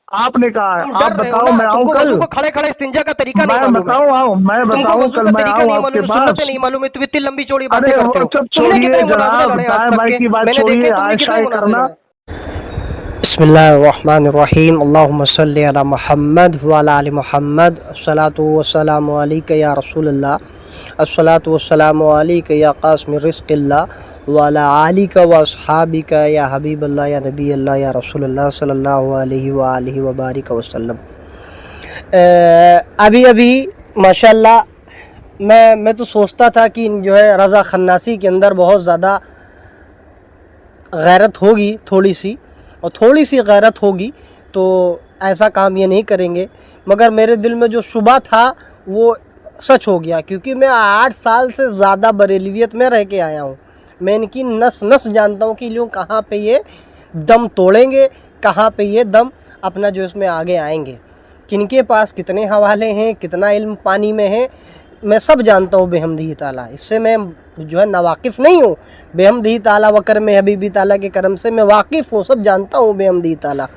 आपने कहा है, आप बताओ मैं आऊँ कल? खड़े खड़े इस्तिंजा का तरीका नहीं मैं बताऊँ आऊँ? मैं बताऊँ कल मैं आऊँ आपके पास? नहीं मालूम है, तुम इतनी लंबी चौड़ी अरे बातें करते हो। सब छोड़िए जनाब, दाएं बाएं की बात छोड़िए, आय शाय करना। बिस्मिल्लाहिर्रहमानिर्रहीम, अल्लाहुम्मा सल्ली अला मुहम्मद व अला आलि मुहम्मद, अस्सलातु वस्सलामु अलैका या रसूलल्लाह, अस्सलातु वस्सलामु अलैका या क़ासिम रिज़्क़िल्लाह व अला आलिका व अस्हाबिका या हबीबल्लाह या नबी अल्लाह या रसूलल्लाह सल्लल्लाहु अलैहि व आलिहि व बारिक वसल्लम। अभी अभी माशाल्लाह मैं तो सोचता था कि जो है रज़ा खन्नासी के अंदर बहुत ज़्यादा गैरत होगी, थोड़ी सी गैरत होगी तो ऐसा काम ये नहीं करेंगे, मगर मेरे दिल में जो शुबा था वो सच हो गया, क्योंकि मैं 8 साल से ज़्यादा बरेलवियत में रह के आया हूँ। मैं इनकी नस नस जानता हूँ कि लोग कहाँ पे ये दम तोड़ेंगे, कहाँ पे ये दम अपना जो इसमें आगे आएंगे, किनके पास कितने हवाले हैं, कितना इल्म पानी में है, मैं सब जानता हूँ बेहमदी ताला। इससे मैं जो है नावाकिफ़ नहीं हूँ, बेहमदी ताला वकर में हबीबी ताला के करम से मैं वाकिफ़ हूँ, सब जानता हूँ बेहमदी ताला।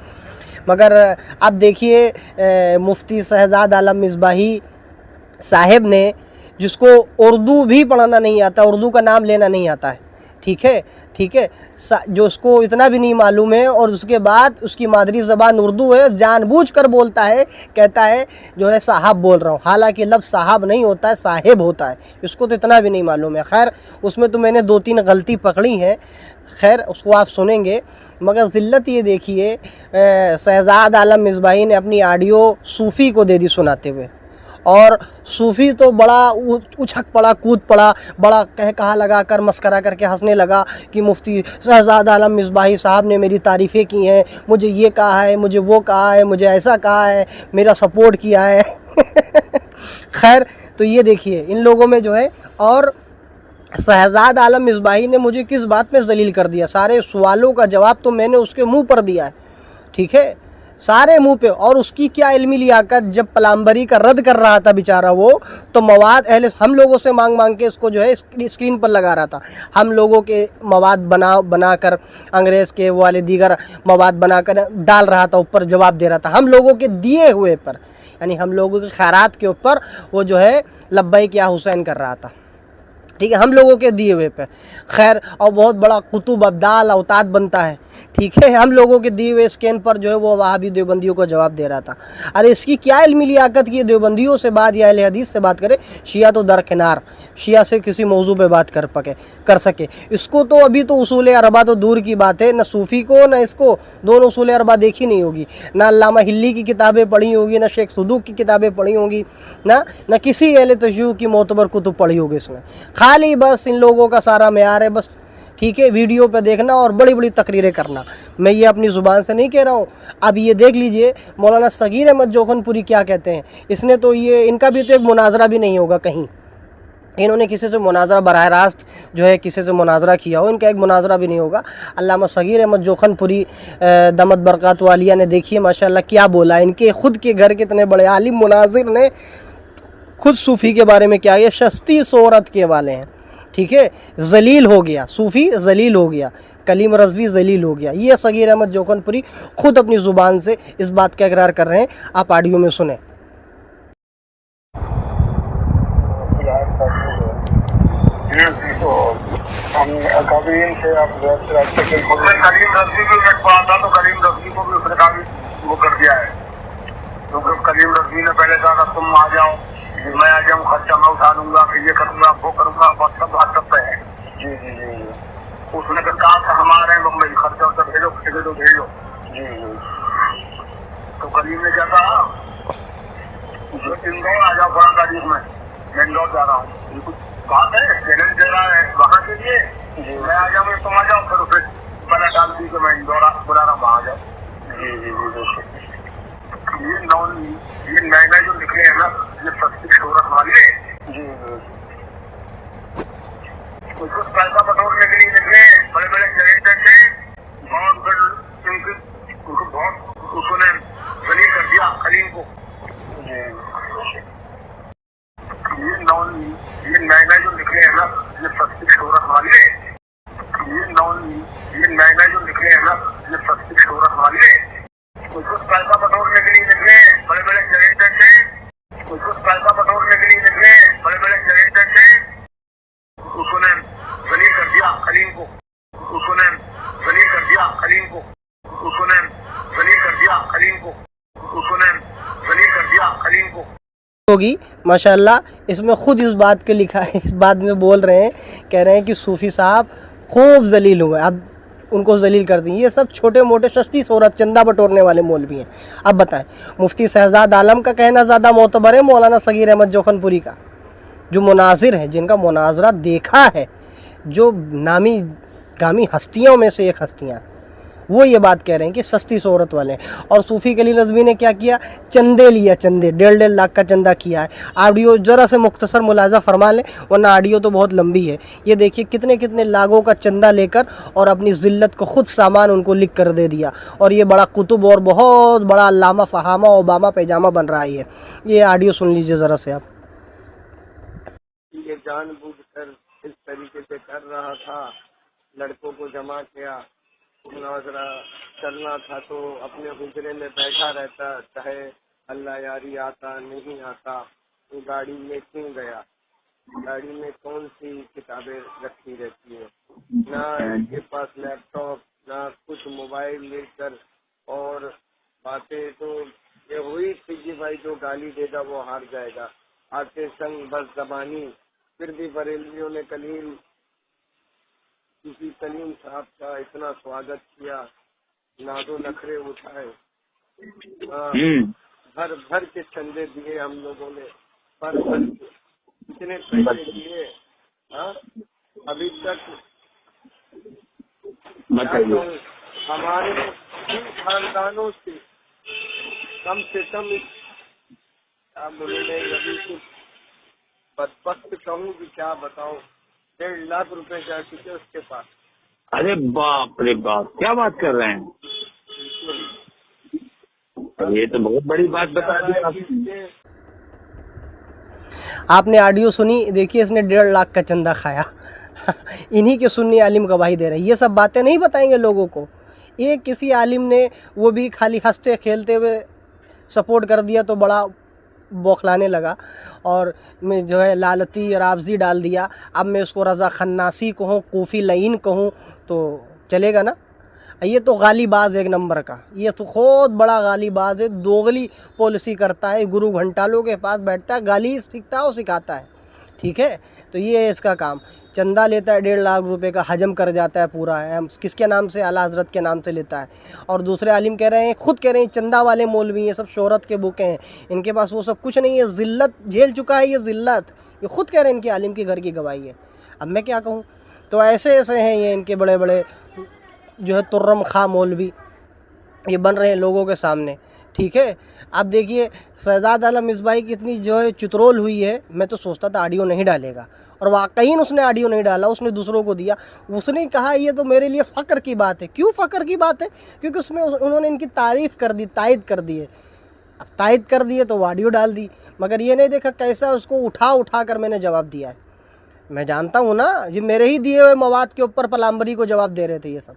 मगर अब देखिए मुफ्ती शहजाद आलम मिसबाही साहिब ने, जिसको उर्दू भी पढ़ना नहीं आता, उर्दू का नाम लेना नहीं आता है, ठीक है, जो उसको इतना भी नहीं मालूम है और उसके बाद उसकी मादरी ज़बान उर्दू है, जानबूझकर बोलता है, कहता है जो है साहब बोल रहा हूँ, हालांकि लफ्ज़ साहब नहीं होता है, साहिब होता है, इसको तो इतना भी नहीं मालूम है। खैर उसमें तो मैंने 2-3 गलती पकड़ी हैं, खैर उसको आप सुनेंगे। मगर ज़िल्लत ये देखिए, शहजाद आलम मिसबाही ने अपनी ऑडियो सूफ़ी को दे दी सुनाते हुए, और सूफ़ी तो बड़ा उछक पड़ा, कूद पड़ा, बड़ा कहा लगा कर मस्करा करके हंसने लगा कि मुफ्ती शहजाद आलम मिसबाही साहब ने मेरी तारीफ़ें की हैं, मुझे ये कहा है, मुझे वो कहा है, मुझे ऐसा कहा है, मेरा सपोर्ट किया है। खैर तो ये देखिए इन लोगों में जो है, और शहजाद आलम मिसबाही ने मुझे किस बात में ज़लील कर दिया, सारे सवालों का जवाब तो मैंने उसके मुंह पर दिया है, ठीक है, सारे मुंह पे। और उसकी क्या इल्मी लियाकत, जब प्लम्बरी का रद्द कर रहा था बेचारा वो, तो मवाद अहले हम लोगों से मांग के इसको जो है स्क्रीन पर लगा रहा था, हम लोगों के मवाद बना कर अंग्रेज़ के वाले दीगर मवाद बना कर डाल रहा था, ऊपर जवाब दे रहा था, हम लोगों के दिए हुए पर, यानी हम लोगों के खैरात के ऊपर वो जो है लब्बैक या हुसैन कर रहा था, ठीक है, हम लोगों के दिए हुए पे। खैर और बहुत बड़ा कुतुब अब्दाल औताद बनता है, ठीक है, हम लोगों के दिए हुए स्कैन पर जो है वो वहाबी देवबंदियों को जवाब दे रहा था। अरे इसकी क्या इल्मी लियाकत की देवबंदियों से बात या अहले हदीस से बात करे, शिया तो दरकिनार, शिया से किसी मौजू पे बात कर सके। इसको तो अभी तो उसूल अरबा तो दूर की बात है, न सूफ़ी को न इसको दोनों उसूल अरबा देखी नहीं होगी, ना अल्लामा हिल्ली की किताबें पढ़ी होगी, ना शेख सदूक की किताबें पढ़ी होंगी, ना किसी अहले तशय्युअ की मोतबर कुतुब पढ़ी होगी इसने। खाली बस इन लोगों का सारा मेयार है बस, ठीक है, वीडियो पे देखना और बड़ी बड़ी तकरीरें करना। मैं ये अपनी ज़ुबान से नहीं कह रहा हूँ, अब ये देख लीजिए मौलाना सगीर अहमद जोखनपुरी क्या कहते हैं। इसने तो ये, इनका भी तो एक मुनाजरा भी नहीं होगा कहीं, इन्होंने किसी से मुनाजरा बराह रास्त जो है किसी से मुनाजरा किया हो, इनका एक मुनाजरा भी नहीं होगा। अल्लामा सगीर अहमद जोखनपुरी दमत बरक़ात वालिया ने देखिए माशाल्लाह क्या बोला, इनके ख़ुद के घर के इतने बड़े आलिम मुनाजिर ने खुद सूफ़ी के बारे में क्या, ये शस्ती सोरत के वाले हैं, ठीक है, जलील हो गया सूफ़ी, जलील हो गया, कलीम रज़वी जलील हो गया। ये सगीर अहमद जोखनपुरी खुद अपनी ज़ुबान से इस बात का इकरार कर रहे हैं, आप ऑडियो में सुने। कलीम से आप कलीम रज़वी की बात था, तो कलीम रज़वी को भी उसने काफ़ी वो कर दिया है, क्योंकि कलीम रज़वी ने पहले कहा तुम आ जाओ, मैं आ जाऊँ, खर्चा मैं उठा लूँगा, फिर ये करूँगा, वो करूँगा, बस सब बात करते हैं। जी जी जी जी, उसने कहा था हमारे बम्बई खर्चा वर्चा भेजो, टिकट भेजो। जी जी, तो कलीम ने क्या कहा, इंदौर आ जाओ, बड़ा तारीख में मैं इंदौर जा रहा हूँ, कुछ बात है, चैलेंज दे रहा है वहाँ के लिए, मैं आ जाऊँगा, तुम आ जाओ, फिर उसे पहले डाल दी कि मैं इंदौर बुला रहा हूँ, वहाँ आ जाओ। जी जी जी, ये नए नए जो निकले हैं ना, ये सस्ती शोहरत वाले, जी उसको पैसा बटोरने के लिए निकले बड़े बड़े चैलेंजर से, बहुत उनको बहुत उसने जलील कर दिया कलीम को। ये नए नए जो निकले हैं ना, ये सस्ती शोहरत वाले, ये नए नए जो निकले हैं ना, ये सस्ती शोहरत वाले, उसको पैसा पैसा बटोरने के लिए निकले बड़े बड़े जनरेटर से, उसको पैसा बटोरने के लिए निकले बड़े बड़े जनरेटर से, उसने जलील कर दिया करीम को, उसने जलील कर दिया करीम को, उसने जलील कर दिया करीम को, उसने जलील कर दिया करीम को। होगी माशाल्लाह। इसमें खुद इस बात के लिखा है, इस बात में बोल रहे हैं, कह रहे हैं कि सूफ़ी साहब खूब जलील हुए, अब उनको जलील कर दी। ये सब छोटे मोटे सस्ती शोहरत चंदा बटोरने वाले मौलवी हैं। अब बताएं, मुफ्ती शहजाद आलम का कहना ज़्यादा मोतबर है मौलाना सगीर अहमद जोखनपुरी का, जो मुनाजिर हैं, जिनका मुनाजरा देखा है, जो नामी गामी हस्तियों में से एक हस्तियाँ हैं, वो ये बात कह रहे हैं कि सस्ती शोहरत वाले हैं। और सूफ़ी कलील नज़वी ने क्या किया, चंदे लिया, चंदे 1.5 लाख का चंदा किया है। ऑडियो ज़रा से मुख्तसर मुलाजा फरमा लें, वरना ऑडियो तो बहुत लंबी है। ये देखिए कितने कितने लाखों का चंदा लेकर और अपनी ज़िल्लत को खुद सामान उनको लिख कर दे दिया। और ये बड़ा कुतुब और बहुत बड़ा अल्लामा फ़हामा ओबामा पैजामा बन रहा है। ये ऑडियो सुन लीजिए ज़रा से आप। ये जानबूझकर इस तरीके से कर रहा था, लड़कों को जमा किया, मुनाजरा करना था तो अपने हुजरे में बैठा रहता, चाहे अल्लाह यारी आता नहीं आता, तो गाड़ी में क्यों गया, गाड़ी में कौन सी किताबें रखी रहती है, ना इनके पास लैपटॉप, ना कुछ मोबाइल लेकर, और बातें तो ये हुई थी कि भाई जो गाली देगा वो हार जाएगा, आते संग बस जबानी। फिर भी बरेलियों ने कलीम किसी कलीम साहब का इतना स्वागत किया, नादो नखरे उठाए, भर भर के चंदे दिए हम लोगों ने, भर भर के कितने पैसे दिए। अभी तक हमारे खानदानों से कम क्या बोले, अभी कुछ बदबख्त कहूँ कि क्या बताऊँ, 1.5 लाख रुपए जा चुके उसके पास। अरे बाप रे बाप, क्या बात कर रहे हैं, ये तो बहुत बड़ी बात बता दी आपने। आपने ऑडियो सुनी, देखिए इसने 1.5 लाख का चंदा खाया। इन्हीं के सुन्नी आलिम गवाही दे रहे हैं। ये सब बातें नहीं बताएंगे लोगों को। एक किसी आलिम ने वो भी खाली हंसते खेलते हुए सपोर्ट कर दिया तो बड़ा बौखलाने लगा, और मैं जो है लालती राबजी डाल दिया। अब मैं उसको रज़ा खन्नासी कहूँ, कोफ़ी लईन कहूँ तो चलेगा ना। ये तो गालीबाज एक नंबर का, ये तो खुद बड़ा गालीबाज है, दोगली पॉलिसी करता है, गुरु घंटालों के पास बैठता है, गाली सीखता है और सिखाता है। ठीक है, तो ये है इसका काम। चंदा लेता है 1.5 लाख रुपए का, हजम कर जाता है पूरा है, किसके नाम से, आला हज़रत के नाम से लेता है। और दूसरे आलिम कह रहे हैं, खुद कह रहे हैं चंदा वाले मौलवी हैं, सब शोहरत के बुके हैं, इनके पास वो सब कुछ नहीं है, ज़िल्लत झेल चुका है, ये ज़िल्लत, ये खुद कह रहे हैं, इनके आलिम की घर की गवाही है। अब मैं क्या कहूँ। तो ऐसे ऐसे हैं ये इनके बड़े बड़े जो है तुर्रम खा मौलवी, ये बन रहे हैं लोगों के सामने। ठीक है, अब देखिए शहजाद आलम मिसबाही की इतनी जो है चित्रोल हुई है, मैं तो सोचता था ऑडियो नहीं डालेगा, और वाकई उसने ऑडियो नहीं डाला, उसने दूसरों को दिया। उसने कहा ये तो मेरे लिए फ़ख्र की बात है। क्यों फ़ख्र की बात है? क्योंकि उसमें उन्होंने इनकी तारीफ़ कर दी, तायद कर दी है। अब तायद कर दिए तो ऑडियो डाल दी, मगर ये नहीं देखा कैसा उसको उठा उठा कर मैंने जवाब दिया है। मैं जानता हूँ ना, ये मेरे ही दिए हुए मवाद के ऊपर पलाम्बरी को जवाब दे रहे थे ये सब।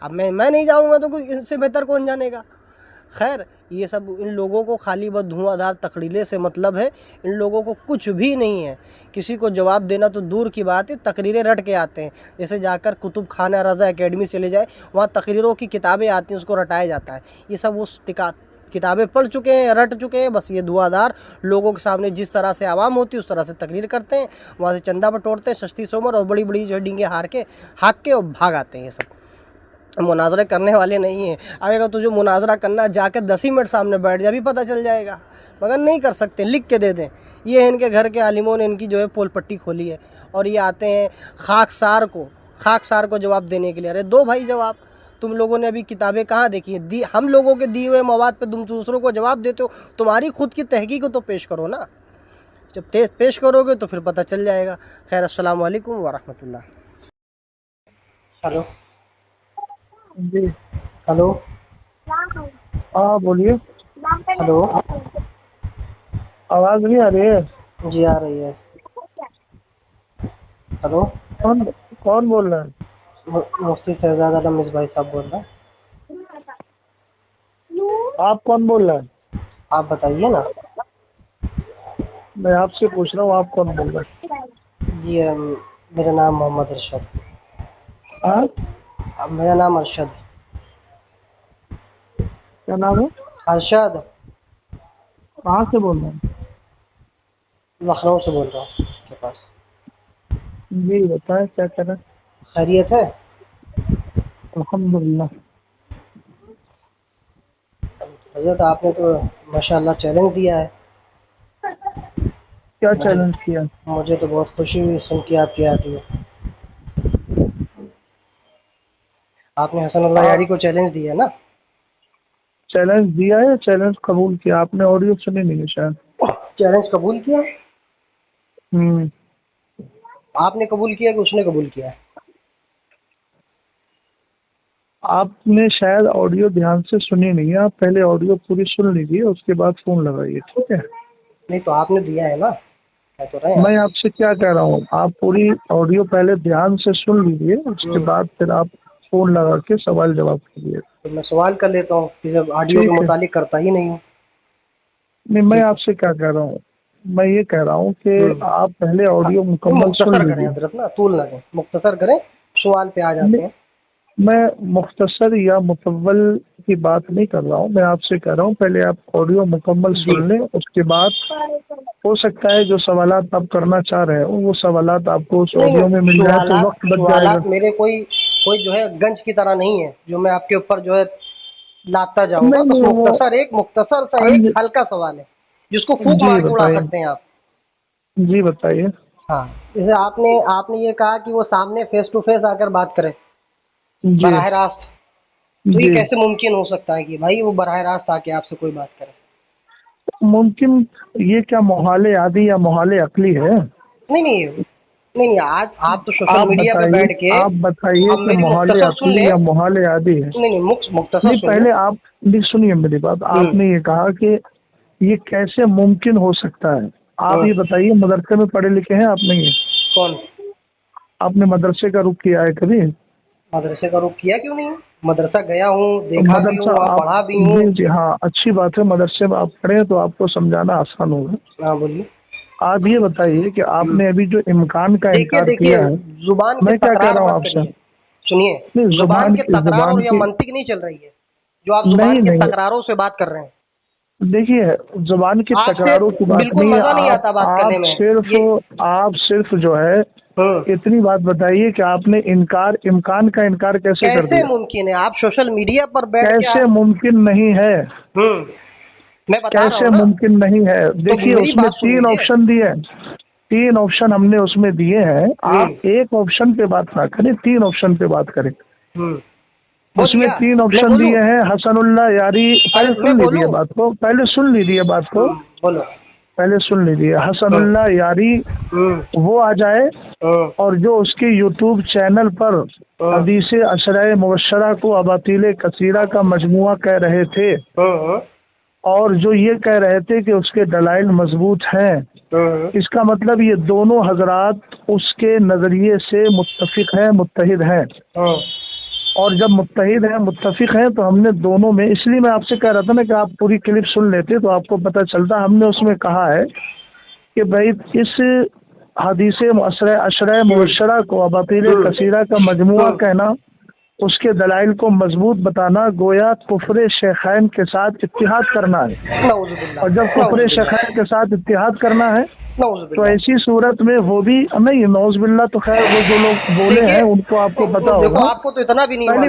अब मैं नहीं जाऊँगा तो कुछ इससे बेहतर कौन जानेगा। खैर, ये सब इन लोगों को खाली बस धुआंधार तकरीरें से मतलब है, इन लोगों को कुछ भी नहीं है। किसी को जवाब देना तो दूर की बात है, तकरीरें रट के आते हैं। जैसे जाकर कुतुब खाना रज़ा एकेडमी चले जाए, वहाँ तकरीरों की किताबें आती हैं, उसको रटाया जाता है। ये सब वो किताबें पढ़ चुके हैं, रट चुके हैं, बस ये धुआंधार लोगों के सामने जिस तरह से आवाम होती है उस तरह से तकरीर करते हैं, वहाँ से चंदा बटोरते हैं, सस्ती सोमर और बड़ी बड़ी जो डींगे हाँक के और भाग आते हैं। ये सब मुनाजरे करने वाले नहीं हैं। आएगा तो जो मुनाजरा करना जाके 10 ही मिनट सामने बैठ जाए, भी पता चल जाएगा, मगर नहीं कर सकते, लिख के दे दें। ये है इनके घर के आलिमों ने इनकी जो है पोल पट्टी खोली है, और ये आते हैं खाकसार को जवाब देने के लिए। अरे दो भाई जवाब, तुम लोगों ने अभी किताबें कहाँ देखी हैं? हम लोगों के दिए हुए मवाद पे तुम दूसरों को जवाब देते हो, तुम्हारी खुद की तहकीक तो पेश करो ना। जब पेश करोगे तो फिर पता चल जाएगा। खैर, अस्सलाम वालेकुम व रहमतुल्लाह। हेलो जी, हेलो, हाँ बोलिए। हेलो, आवाज़ नहीं आ रही है? जी आ रही है। हेलो, कौन बोल रहा है? मुफ्ती शहजाद आलम मिसबाही साहब बोल रहा है। आप कौन बोल रहे हैं? आप बताइए ना। मैं आपसे पूछ रहा हूँ आप कौन बोल रहे हैं? जी मेरा नाम मोहम्मद अरशद। हाँ, मेरा नाम अरशद। क्या नाम है? अरशद। कहाँ से बोल रहे हैं? लखनऊ से बोल रहा हूँ आपके पास। जी बताएं क्या करें? खैरियत है? अल्हम्दुलिल्लाह। हजरत आपने तो माशाल्लाह चैलेंज दिया है। क्या चैलेंज किया? मुझे तो बहुत खुशी हुई सुन के आपकी याद में। आपने हसनुल्लाह यारी को चैलेंज दिया ना? चैलेंज दिया है, चैलेंज कबूल किया। आपने ऑडियो सुनी नहीं है शायद। चैलेंज कबूल किया? हम्म। आपने कबूल किया कि उसने कबूल किया? आपने शायद ऑडियो ध्यान से सुनी नहीं है। आप पहले ऑडियो पूरी सुन लीजिए, उसके बाद फोन लगाइए, ठीक है? नहीं तो आपने दिया है ना, कह तो रहे हैं। मैं आपसे क्या कह रहा हूँ, आप पूरी ऑडियो पहले ध्यान से सुन लीजिए, उसके बाद फिर आप फोन लगा के सवाल जवाब कीजिए। तो मैं सवाल कर लेता हूँ, फिर ऑडियो ठीक के है। मुतालिक करता ही नहीं हूँ। नहीं, मैं आपसे क्या कह रहा हूँ, मैं ये कह रहा हूँ कि आप पहले ऑडियो मुकम्मल सुन मुख्तसर करें लीजिए। हजरत ना, तूल ना करें, मुख्तसर करें, सवाल पे आ जाते हैं। मैं मुख्तसर या मुतव्वल की बात नहीं कर रहा हूँ, मैं आपसे कह रहा हूँ पहले आप ऑडियो मुकम्मल सुन लें, उसके बाद हो सकता है जो सवालात आप करना चाह रहे हो वो सवालात आपको उस ऑडियो में मिल जाए तो वक्त बच जाएगा। सवालात मेरे कोई जो है गंज की तरह नहीं है जो मैं आपके ऊपर जो है लाता जाऊंगा। नहीं, बस वो मुख्तसर सा एक हल्का सवाल है जिसको फूक मार के उड़ा सकते हैं आप। जी बताइए। हाँ, जैसे आपने ये कहा कि वो सामने फेस टू फेस आकर बात करे जी बराह रास्त, तो ये जी। कैसे मुमकिन हो सकता है कि भाई वो बराह रास्त आके आपसे कोई बात करे? मुमकिन ये क्या मोहाले आदि या मोहाले अकली है? नहीं, आज आप तो सोशल मीडिया पे बैठ के आप बताइए आप कि मेरी मोहाले मुख्तसर सुन अकली लें। या मोहाले आदि है? नहीं, मुख्तसर नहीं, सुन पहले लें। आप नहीं, सुनिए मेरी बात। आपने ये कहा कि ये कैसे मुमकिन हो सकता है, आप ये बताइए मदरसे में पढ़े लिखे हैं आप? नहीं है? कौन? आपने मदरसे का रुख किया है कभी? मदरसे का रुख किया क्यों नहीं? मदरसा गया हूँ, देखा भी हूँ, मदरसा पढ़ा भी हूँ। जी जी हाँ, अच्छी बात है। मदरसे में आप पढ़े तो आपको समझाना आसान होगा। हाँ बोलिए। आप ये बताइए कि आपने अभी जो इम्कान का इनकार देखिए किया है, जुबान के मैं क्या कह तकरार रहा हूँ मत आपसे? करिए। सुनिए, नहीं, जुबान के तकरार जुबान और या की मंतिक नहीं चल रही है जो आप जुबान के नहीं, तकरारों से बात कर रहे हैं। देखिए जुबान की आपसे तकरारों की बात बिल्कुल नहीं है। मजा नहीं आता बात करने में। आप सिर्फ जो है इतनी बात बताइए कि आपने इम्कान का इनकार कैसे कर कैसे दिया? मुमकिन है? आप सोशल मीडिया पर बैठ के कैसे मुमकिन नहीं है? मैं बता रहा कैसे हूँ ना। मुमकिन नहीं है? देखिए मेरी उसमें बात सुन 3 लीजिए। ऑप्शन दिए हैं, 3 ऑप्शन हमने उसमें दिए हैं। आप एक ऑप्शन पे बात ना करें, 3 ऑप्शन पे बात करें। उसमें 3 ऑप्शन दिए हैं। हसनुल्लाह यारी, पहले सुन लीजिए बात को, पहले सुन लीजिए बात को, बोलो। पहले सुन लीजिए। हसनुल्लाह यारी वो आ जाए और जो उसके यूट्यूब चैनल पर हदीस अशराए मुबश्शरा को अबातिल कसीरा का मजमुआ कह रहे थे और जो ये कह रहे थे कि उसके दलाइल मजबूत हैं, इसका मतलब ये दोनों हजरात उसके नज़रिए से मुत्तफिक हैं, मुत्तहिद हैं। और जब मुत्तहिद हैं, मुत्तफिक हैं, तो हमने दोनों में, इसलिए मैं आपसे कह रहा था ना कि आप पूरी क्लिप सुन लेते तो आपको पता चलता। हमने उसमें कहा है कि भाई इस हदीस अशराए मुबश्शरा को अबातिल कसीरा का मजमुआ कहना, उसके दलाइल को मजबूत बताना, गोया कुफ्र शेखैन के साथ इत्तिहाद करना है। और जब कुफ्र शेखैन के साथ इत्तिहाद करना है तो ऐसी सूरत में वो भी नहीं, नौज बिल्ला, तो खैर वो जो लोग बोले हैं उनको आपको पता होगा। आपको तो इतना भी नहीं पहले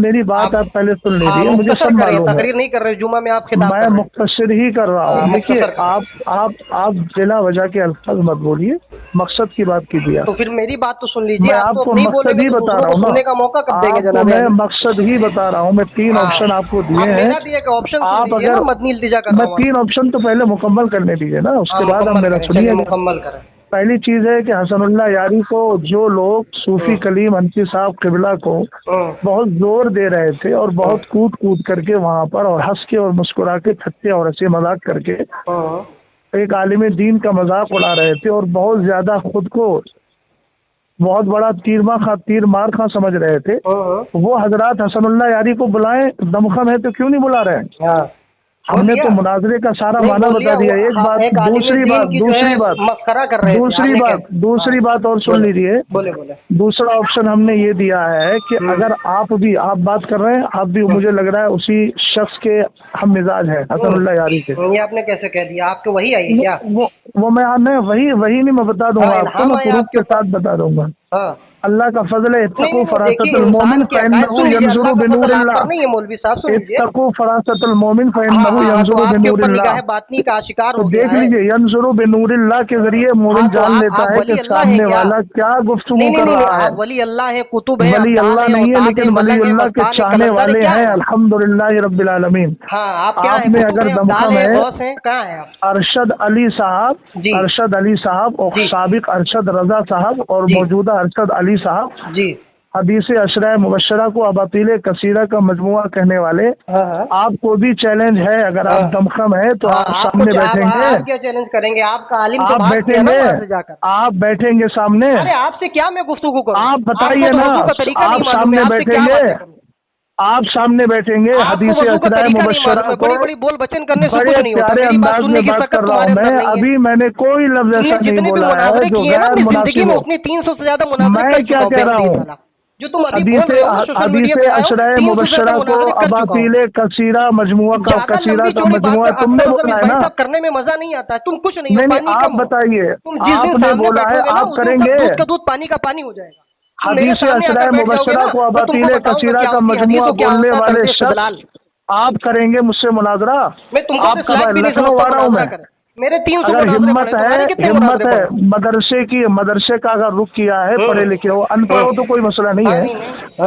मेरी बात आप पहले सुन लीजिए। मुझे सब मालूम है, तकरीर नहीं कर रहे जुमा में आप मैं मुख्तसर ही कर रहा हूँ। देखिए आप बिला वजह के अल्फाज मत बोलिए, मकसद की बात कीजिए। तो फिर मेरी बात तो सुन लीजिए। मैं आपको मकसद ही बता रहा हूँ ना, सुनने का मौका कब देंगे आपको जनाब? मैं मकसद ही बता रहा हूँ। मैं 3 ऑप्शन आपको दिए हैं। आप अगर मैं 3 ऑप्शन तो पहले मुकम्मल करने दीजिए ना, उसके बाद आप मेरा सुनिए। मुकम्मल करें। पहली चीज है कि हसनुल्लाह यारी को जो लोग सूफी कलीम हनफी साहब किबला को बहुत जोर दे रहे थे और बहुत कूद करके वहाँ पर और हंस के और मुस्कुरा के थकते और हंसी मजाक करके एक आलिम दीन का मजाक उड़ा रहे थे और बहुत ज्यादा खुद को बहुत बड़ा तीर मार खां समझ रहे थे, वो हजरत हसनुल्लाह यारी को बुलाएं, दमखम है तो क्यों नहीं बुला रहे हैं? हमने तो मुनाजरे का सारा माना बता दिया। एक बात, दूसरी बात और सुन लीजिए। दूसरा ऑप्शन हमने ये दिया है कि अगर आप बात कर रहे हैं, आप भी मुझे लग रहा है उसी शख्स के हम मिजाज है हसनुल्लाह यारी के। ये आपने कैसे कह दिया? आपको वही आई क्या? वो मैं वही नहीं, मैं बता दूंगा आपको, मैं प्रूफ के साथ बता दूंगा। अल्लाह का फजल है। इत्तकू फरासतुल मोमिन फइन्नहु यंजुरु बिनूरिल्लाह। मौलवी साहब सुन लीजिए, इत्तकू फरासतुल मोमिन फइन्नहु यंजुरु बिनूरिल्लाह। बातनी का शिकार तो देख लीजिए, यंजुरु बिनूरिल्लाह के जरिए मोमिन जान लेता है कि सामने वाला क्या गुफ्तगू कर रहा है। वली अल्लाह है, कुतुब है, वली अल्लाह नहीं है, लेकिन वली अल्लाह के चाहने वाले हैं। अल्हम्दुलिल्लाह रब्बिल आलमीन। आपने अगर दमखम है, अरशद अली साहब और साबिक अरशद रजा साहब और मौजूदा अरशद अली साहब जी हदीस अशरा मुबशरा को अबातिल कसीरा का मजमुआ कहने वाले, आपको भी चैलेंज है। अगर आप दमखम है तो आप सामने बैठेंगे। आप क्या चैलेंज करेंगे? आपका आलिम आप बैठेंगे, आप बैठेंगे सामने। अरे आपसे क्या मैं गुफ्तगू करूं? आप बताइए ना, आप सामने बैठेंगे, आप सामने बैठेंगे। हदीस अशरा मुबशरा को बड़ी बोल बचन करने से बड़े प्यारे अंदाज में बात कर रहा हूँ मैं। अभी मैंने कोई लफ्ज ऐसा नहीं बोला है जो गैर मुनासिब हो। 300 से ज्यादा मैं क्या कह रहा हूँ, जो तुम हदीस अशरा मुबशरा को अबातिल कसीरा मजमुआ का मजमुआ तुमने बोला है ना। करने में मजा नहीं आता, तुम कुछ नहीं। आप बताइए, आपने बोला है आप करेंगे। दूध पानी का पानी हो जाएगा। हदीस अशरा मुबशरा को अबातिल कसीरा का मजमुआ बोलने वाले शख्स आप करेंगे मुझसे मुनाजरा? आपका लखनऊ आ रहा हूँ मैं। मेरे 300 अगर हिम्मत है मदरसे का अगर रुख किया है, पढ़े लिखे हो, अनपढ़ हो तो कोई मसला नहीं है,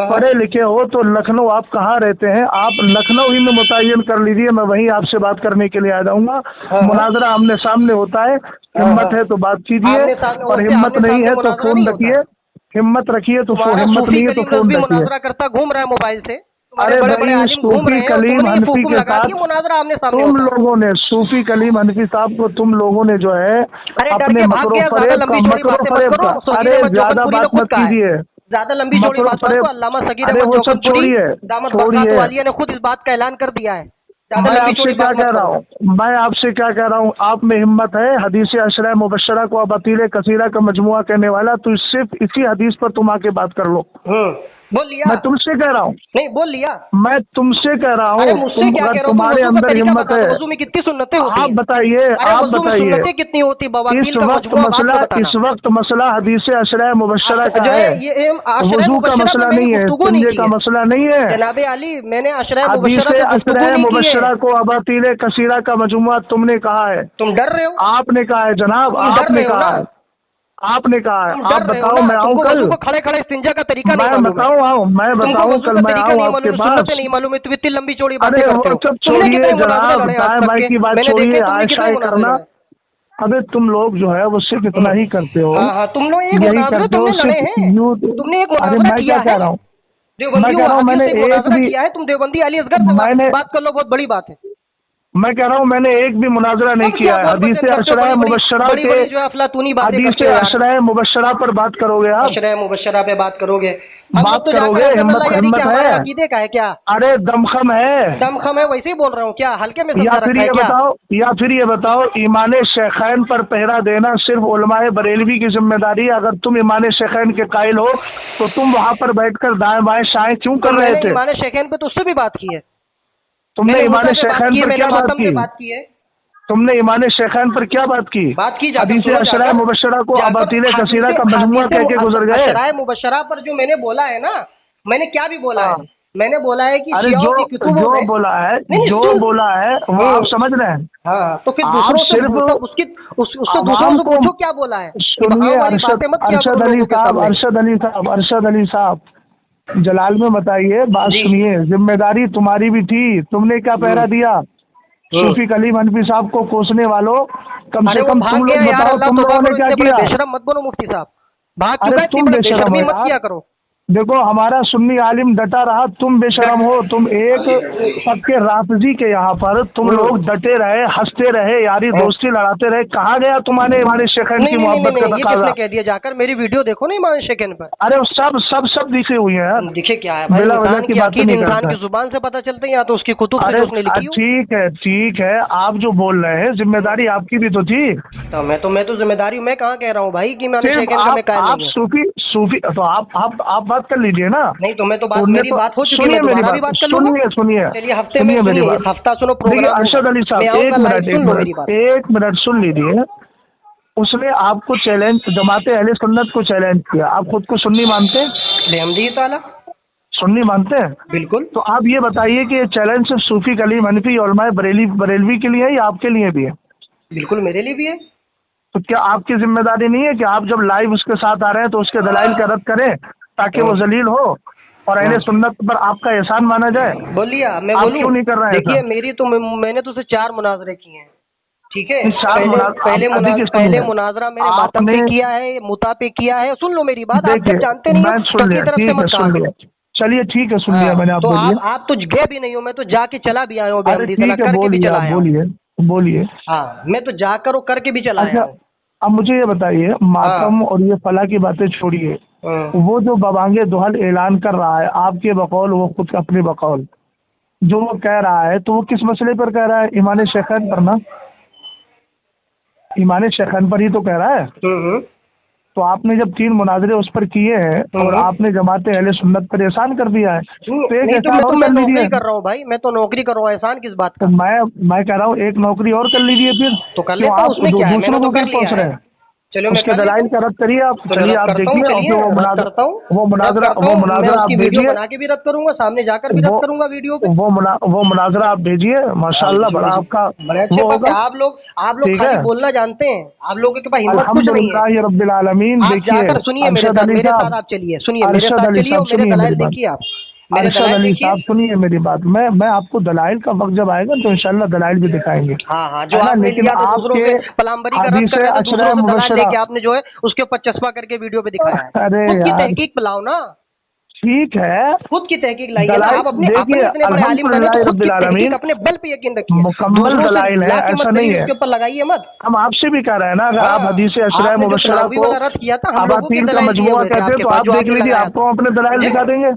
पढ़े लिखे हो तो लखनऊ आप कहाँ रहते हैं? आप लखनऊ ही में मुतय्यन कर लीजिए, मैं वहीं आपसे बात करने के लिए आ जाऊंगा। मुनाजरा आमने सामने होता है। हिम्मत है तो बात कीजिए, और हिम्मत नहीं है तो फोन रखिए। हिम्मत रखिए तो हिम्मत नहीं है तो फोन रखिए। करता घूम रहा है मोबाइल से। अरे भाई, सूफी कलीम हनफी के साथ तुम लोगों ने, सूफी कलीम हनफी साहब को तुम लोगों ने जो है अपने मकरों फरेब का, अरे ज्यादा बात मत कीजिए, ज्यादा लंबी चौड़ी बात को अल्लामा सगीर अहमद वो सब छोड़िए, ने खुद इस बात का ऐलान कर दिया है। मैं आपसे क्या कह रहा हूँ, आप में हिम्मत है हदीस अशरा मुबशरा को अबातिल कसीरा का मजमुआ कहने वाला, तो सिर्फ इसी हदीस पर तुम आके बात कर लो। बोल लिया। मैं तुमसे कह रहा हूँ, नहीं बोल लिया, मैं तुमसे कह रहा हूँ। तुम्हारे अंदर हिम्मत है, वज़ू में कितनी सुन्नतें होती हैं? आप बताइए कितनी होती? इस वक्त मसला हदीस अशरा मुबशरा का है, वज़ू का मसला नहीं है, कुंजे का मसला नहीं है। जनाब अली, मैंने हदीस अशरा मुबशरा को अबातिल कसीरा का मजमुआ तुमने कहा है। तुम डर रहे हो? आपने कहा है जनाब, आपने कहा है, आपने कहा है। आप बताओ, मैं आऊँ कल? खड़े खड़े इस्तिंजा का तरीका मैं बताऊँ कल मैं आऊँ आपके पास? नहीं मालूम है, तुम इतनी लंबी चौड़ी अरे सब छोड़िए जनाब, दाएं बाएं की बात छोड़िए, आय शाय करना। अबे तुम लोग जो है वो सिर्फ इतना ही करते हो, तुम लोग यही करते हो सिर्फ यूँ। अरे मैं क्या कह रहा हूँ, मैं कह रहा हूँ मैंने एक भी, तुम देवबंदी अली असगर से बात कर लो, बहुत बड़ी बात है। मैं कह रहा हूँ मैंने एक भी मुनाजरा नहीं किया है। हदीस अशरा मुबशरा के, हदीस अशरा मुबशरा पर बात करोगे आप? अशरा मुबशरा पे बात करोगे? हिम्मत है? अकीदे का है क्या? अरे दमखम है, वैसे ही बोल रहा हूँ क्या? हल्के में? या फिर ये बताओ ईमान शेखैन पर पहरा देना सिर्फ उलमाए बरेलवी की जिम्मेदारी। अगर तुम ईमान शेखैन के कायल हो तो तुम वहाँ पर बैठकर दाएं बाएं शाएं क्यों कर रहे थे? ईमान शेखैन पे तो उससे भी बात की है तुमने। ईमान शेखैन पर क्या बात की है? तुमने ईमान शेखैन पर क्या बात की? हदीस अशरा मुबशरा को अबातिल कसीरा का मजमुआ कह के गुजर गए। अशरा मुबशरा पर जो मैंने बोला है ना, मैंने क्या भी बोला है, मैंने बोला है कि अरे जो बोला है वो आप समझ रहे हैं। हाँ, तो फिर दूसरों से पूछो क्या बोला है। सुनिए, अरशद अली साहब जलाल में बताइए, बात सुनिए। जिम्मेदारी तुम्हारी भी थी, तुमने क्या पहरा दिया सूफी कलीम हनफी साहब को कोसने वालों? कम से कम तुम लोग बताओ, तुम लोगों ने क्या किया? बेशरम मत बोलो मुफ्ती साहब, भाग अरे तुम बेशरम मत किया करो। देखो हमारा सुन्नी आलिम डटा रहा, तुम बेशरम हो, तुम एक पक्के राफजी के यहाँ पर तुम लोग डटे रहे, हंसते रहे, यारी दोस्ती लड़ाते रहे। कहाँ गया तुम्हारे इमाम शेखैन की मोहब्बत का तकाज़ा? कह दिया जाकर मेरी वीडियो देखो ना इमाम शेखैन पर। अरे सब सब सब दिखी हुई है यार। दिखे क्या है भाई, बिला वजह की बात नहीं इंसान करता। की जुबान से पता चलता है या तो उसकी कुतुब से अरे जो उसने लिखी हो। ठीक है, आप जो बोल रहे हैं जिम्मेदारी आपकी भी तो थी। तो मैं तो जिम्मेदारी मैं कहाँ कह रहा हूँ भाई कि इमाम शेखैन का मैं कायल आप नहीं हूँ। सूफी तो आप बात कर लीजिए ना। नहीं तो मैं तो मेरी बात हो चुकी है, सुनिए मेरी बात, सुनिए चलिए हफ्ते में मेरी बात, हफ्ता सुनो देखिए प्रोग्राम। अरशद अली साहब एक मिनट सुन लीजिए। उसने आपको चैलेंज, जमाते अहले सुन्नत को चैलेंज किया, आप खुद को सुन्नी मानते हैं? सुन्नी मानते हैं? बिल्कुल। तो आप ये बताइए कि ये चैलेंज सिर्फ सूफी कलीम हनफी उलमाए बरेलवी के लिए है या आपके लिए भी है? बिल्कुल मेरे लिए भी है। तो क्या आपकी जिम्मेदारी नहीं है कि आप जब लाइव उसके साथ आ रहे हैं तो उसके दलाइल का रद्द करें ताकि वो जलील हो और अहले सुन्नत पर आपका एहसान माना जाए? बोलिए मैं आप बोलूं? क्यों नहीं कर रहे हैं? देखिए मेरी तो मैंने तो उसे 4 मुनाजरे किए हैं, ठीक है। पहले मुनाजरा मैंने मातम पे किया है, मुता पे किया है। सुन लो मेरी बात, आप जब जानते नहीं हो सुन लिया, चलिए ठीक है, सुन लिया मैंने। आप तो बोलिए। आप तो गए भी नहीं हो, मैं तो जाके चला भी आया हूँ। बोलिए। हाँ मैं तो जाकर और करके भी चला आया हूँ। अब मुझे ये बताइए, मातम और ये फला की बातें छोड़िए, वो जो बबांगे दुहल ऐलान कर रहा है आपके बकौल, वो खुद अपने बकौल जो वो कह रहा है, तो वो किस मसले पर कह रहा है? ईमान शेखैन पर ना, ईमान शेखैन पर ही तो कह रहा है। तो आपने जब 3 मुनाजरे उस पर किए हैं और आपने जमाते अहले सुन्नत पर एहसान कर दिया है, तो एक एहसान और कर लीजिए। कर रहा हूँ भाई, मैं तो नौकरी कर रहा हूँ, एहसान किस बात का? तो मैं कह रहा हूँ एक नौकरी और कर लीजिए फिर। तो कर लेता हूं, उसमें क्या है? मैंने तो कर लिया है। चलो उसके दलाइल का रद्द करिए आप। चलिए आप देखिए, वो मुनाजरा आप भेजिए, बना के भी रद्द करूंगा, सामने जाकर भी रद्द करूंगा वीडियो पे। वो मुनाजरा आप भेजिए, माशाल्लाह बड़ा आपका वो होगा। आप लोग खाली बोलना जानते हैं, आप लोगों के पास हिम्मत कुछ नहीं है। अल्हम्दुलिल्लाह रब्बिल आलमीन। देखिए सुनिए मेरे साथ आप चलिए, सुनिए मेरे साथ चलिए और मेरे दलाइल देखिए आप। अरशद अली साहब सुनिए मेरी बात, मैं आपको दलाइल का वक्त जब आएगा तो इंशाल्लाह दलाइल भी दिखाएंगे। हाँ जो आपने लिया तो दूसरों पे पलामबरी का रद्द करके दूसरों से दलाल लेके आपने जो है उसके ऊपर चस्पा करके वीडियो पे दिखाया है। अरे खुद की तहकीक पिलाओ ना। ठीक है, खुद की तहकीक लाइए ना आप। अपने इतने बड़े आलिम बने तो खुद की तहकीक अपने बल पे यकीन रखिए। मुकम्मल दलाइल है, ऐसा नहीं है। उसके ऊपर लगाइए मत। हम आपसे भी कह रहे हैं ना, अगर आप हदीस अशरा मुबश्शरा को रद्द किया था अबातील का मजमुआ कहते हैं तो आप देख लीजिए, आपको अपने दलाइल दिखा देंगे।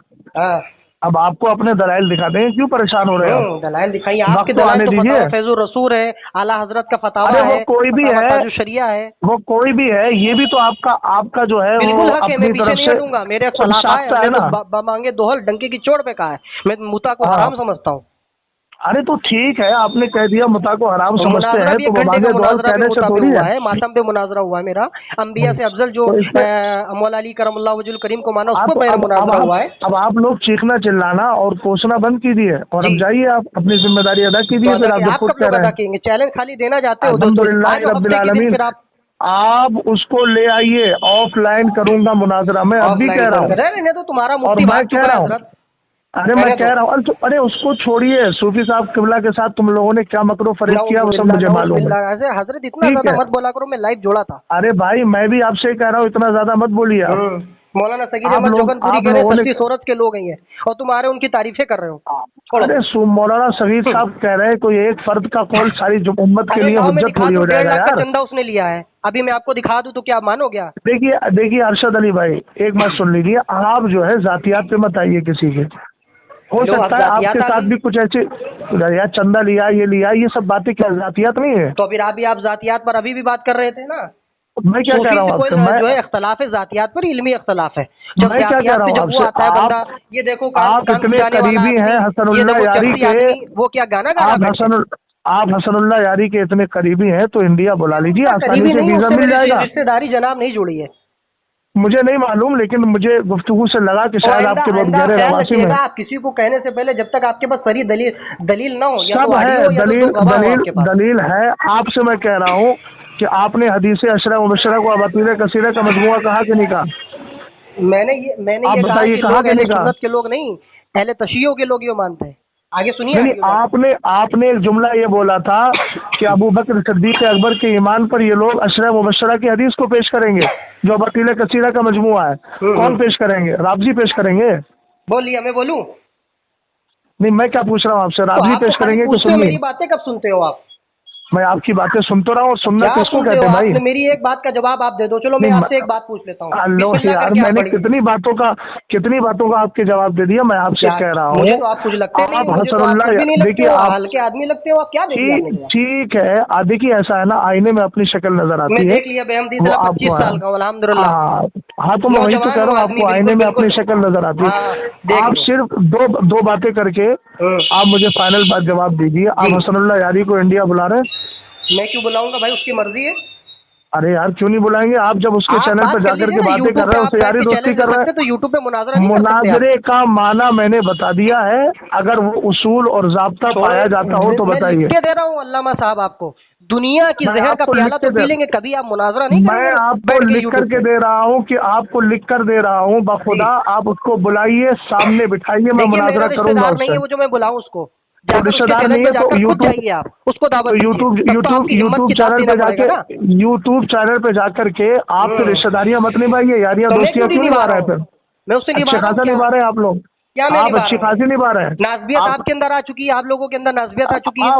अब आपको अपने दलाइल दिखा देंगे, क्यों परेशान हो रहे हो? दलाइल दिखाइए, आपके दलाइल तो फतवा फैजुर रसूल है, आला हजरत का फतवा है, वो कोई भी है, जो शरिया है, वो कोई भी है, ये भी तो आपका जो है वो अपनी तरफ से मेरे खिलाफ है ना। मांगे दोहल डंके की चोट पे कहा है, मैं मुता को हराम समझता हूँ। अरे तो ठीक है, आपने कह दिया मुता को हराम समझते हैं तो मांगे दोहल कहने से थोड़ी है। मातम पे मुनाजरा हुआ है मेरा, अंबिया से अफजल जो मौला अली करमुल्लाह वजहुल करीम को माना, उसको मेरा मुनाजरा हुआ है। अब आप लोग चीखना चिल्लाना और कोसना बंद कीजिए और अब जाइए, आप अपनी जिम्मेदारी अदा कीजिए। फिर आप खुद कह रहे हैं चैलेंज खाली देना चाहते हो, अल्हम्दुलिल्लाह रब्बिल आलमीन। आप उसको ले आइए, ऑफलाइन करूंगा मुनाजरा, मैं अब भी कह रहा हूँ। तो तुम्हारा और मैं कह रहा हूँ, अरे मैं कह रहा हूँ, अरे उसको छोड़िए, सूफी साहब किबला के साथ तुम लोगों ने क्या मकरो फरेब किया वो सब मुझे मालूम है। हजरत इतना ज्यादा मत बोला करो, मैं लाइव जोड़ा था। अरे भाई मैं भी आपसे कह रहा हूँ, इतना ज्यादा मत बोलिए। मौलाना सगीर अहमद जोगनपुरी कह रहे हैं तस्वीर सूरत के लोग हैं और तुम्हारे उनकी तारीफें कर रहे हो। अरे मौलाना सगीर साहब कह रहे हैं कोई एक फर्द का कौल सारी उम्मत के लिए हुज्जत थोड़ी हो जाएगा यार। चंदा उसने लिया है, अभी मैं आपको दिखा दूं तो क्या मानोगे? देखिए अरशद अली भाई, एक बात सुन लीजिए, आप जो है जातियात पे मत आइए किसी के। हो सकता है आपके साथ भी कुछ ऐसे यार चंदा लिया, ये सब बातें क्या जातियात नहीं है? तो फिर आप जातियात पर अभी भी बात कर रहे थे ना। मैं क्या कह रहा हूँ आपसे, जो है इख्तलाफ है जातियात पर, इल्मी इख्तलाफ है। मैं क्या कह रहा हूँ आपसे, ये देखो आप इतने करीबी हैं हसनुल्लाह यारी के, वो क्या गाना आप हसनुल्लाह यारी के इतने करीबी हैं तो इंडिया बुला लीजिए, आसानी से वीजा मिल जाएगा। रिश्तेदारी जनाब नहीं जुड़ी है, मुझे नहीं मालूम, लेकिन मुझे गुफ्तगू से लगा कि शायद आपके बहुत गहरे रहवासी में। आप किसी को कहने से पहले जब तक आपके पास सही दलील ना हो, सब है दलील है। आपसे मैं कह रहा हूँ कि आपने हदीस अशरा मुबश्शरा को अबातील कसीरा का मजमुआ कहा कि नहीं कहा? मैंने ये बताइए कहा कि नहीं कहा? के लोग नहीं, पहले तशय्युओं के लोग ये मानते हैं। आगे सुनिए। आपने एक जुमला ये बोला था कि अबू बकर सिद्दीक अकबर के ईमान पर ये लोग अशरा मुबशरा की हदीस को पेश करेंगे जो अबातिल कसीरा का मजमुआ है। कौन पेश करेंगे? राबजी पेश करेंगे। बोलिए, मैं बोलूं? नहीं, मैं क्या पूछ रहा हूँ आपसे, राबजी पेश करेंगे कि सुनिए? सुनिए। मेरी बातें कब सुनते हो आप? मैं आपकी बातें सुनता रहा हूँ, और सुनना किसको कहते हैं भाई? मेरी एक बात का जवाब आप दे दो। चलो मैं आपसे एक बात पूछ लेता हूँ। यार मैंने कितनी बातों का आपके जवाब दे दिया। मैं आपसे कह रहा हूँ, तो आप कुछ लगते नहीं, देखिए आप हल्के आदमी लगते हो। आप क्या ठीक है, देखिए ऐसा है ना, आईने में अपनी शक्ल नजर आती है। देख लिया 25 साल का, अल्हम्दुलिल्लाह। हाँ, तो मैं वही तो कह रहा हूँ, आपको आईने में अपनी शक्ल नजर आती है। आप सिर्फ दो बातें करके आप मुझे फाइनल बात जवाब दीजिए। आप हसनुल्लाह यारी को इंडिया बुला रहे हैं? मैं क्यों बुलाऊंगा भाई, उसकी मर्जी है। अरे यार क्यों नहीं बुलाएंगे? आप जब उसके चैनल पर जाकर के बातें कर रहे हैं, उससे यारी दोस्ती कर रहे हैं, तो यूट्यूब पे मुनाजरा मुनाजरे का माना मैंने बता दिया है। अगर वो उसूल और ज़ाब्ता पाया जाता हो तो बताइए। मैं दे रहा हूँ अल्लामा साहब आपको, दुनिया की जहर का प्याला तो पी लेंगे, कभी आप मुनाजरा नहीं करेंगे। मैं आपको लिख करके दे रहा हूँ कि आपको लिख कर दे रहा हूँ, बखुदा आप उसको बुलाइए, सामने बिठाइए, मैं मुनाजरा करूंगा उससे। वो जो मैं बुलाऊँ उसको, तो रिश्तेदार नहीं है तो यूट्यूब चैनल पे जाके यूट्यूब चैनल पे जाकर के आप तो रिश्तेदारियां मत निभाइए, यारियां दोस्तियां क्यों निभा रहे हैं? फिर मैं उससे अच्छे खासा निभा रहे हैं आप लोग। आप अच्छी खासी निभा रहे हैं। नाज़बियत आपके अंदर आ चुकी है, आप लोगों के अंदर नाज़बियत आ चुकी है।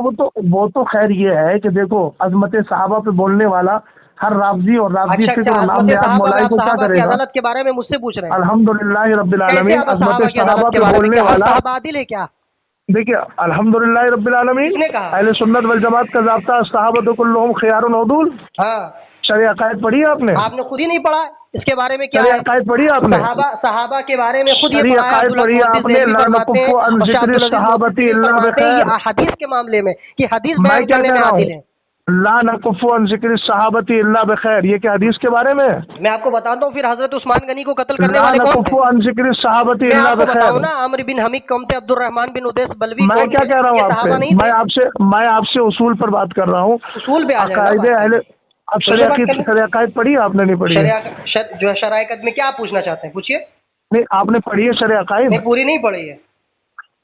वो तो खैर ये है कि देखो, अजमत साहबा पे बोलने वाला हर राबजी और राबजी से नाम में आप मौलाई को क्या करेगा? अदालत के बारे में मुझसे पूछ रहे हैं। अल्हम्दुलिल्लाह रब्बिल आलमीन, अजमत साहबा पे बोलने वाला आदिल है क्या? देखिए अल्हम्दुलिल्लाह रब्बिल आलमीन, अहले सुन्नत वल जमात का ज़ाब्ता सहाबत कुल्लुहुम खियारुन उदूल। हाँ, शरिया अक़ायद पढ़ी आपने? आपने खुद ही नहीं पढ़ा इसके बारे में? क्या शरिया अक़ायद पढ़ी आपने? सहाबा के बारे में खुद ही शरिया अक़ायद पढ़ी आपने? ला नकुफ़ु अन ज़िक्रि सहाबती इल्ला बिखैर। हदीस के मामले में कि हदीस मैं क्या कह रहा हूँ, ला नकुफ़ु अन ज़िक्रि सहाबती इल्ला बिखैर, ये क्या हदीस के बारे में? मैं आपको बताता हूँ। फिर हजरत उस्मान गनी को कत्ल करने वाले कौन थे? अन ज़िक्रि सहाबती इल्ला बिखैर ना, आमिर बिन हमीद कौन थे? अब्दुर्रहमान बिन उदैस बलवी। मैं क्या कह रहा हूँ आपसे? मैं आपसे उसूल पर बात कर रहा हूँ। उसूल पे अक़ायदे अहले, अब शरिया अक़ायद पढ़ी आपने? नहीं पढ़ी? जो शरिया अक़ायद में क्या पूछना चाहते हैं, पूछिए। नहीं, आपने पढ़ी है शरिया अक़ायद? नहीं, पूरी नहीं पढ़ी है।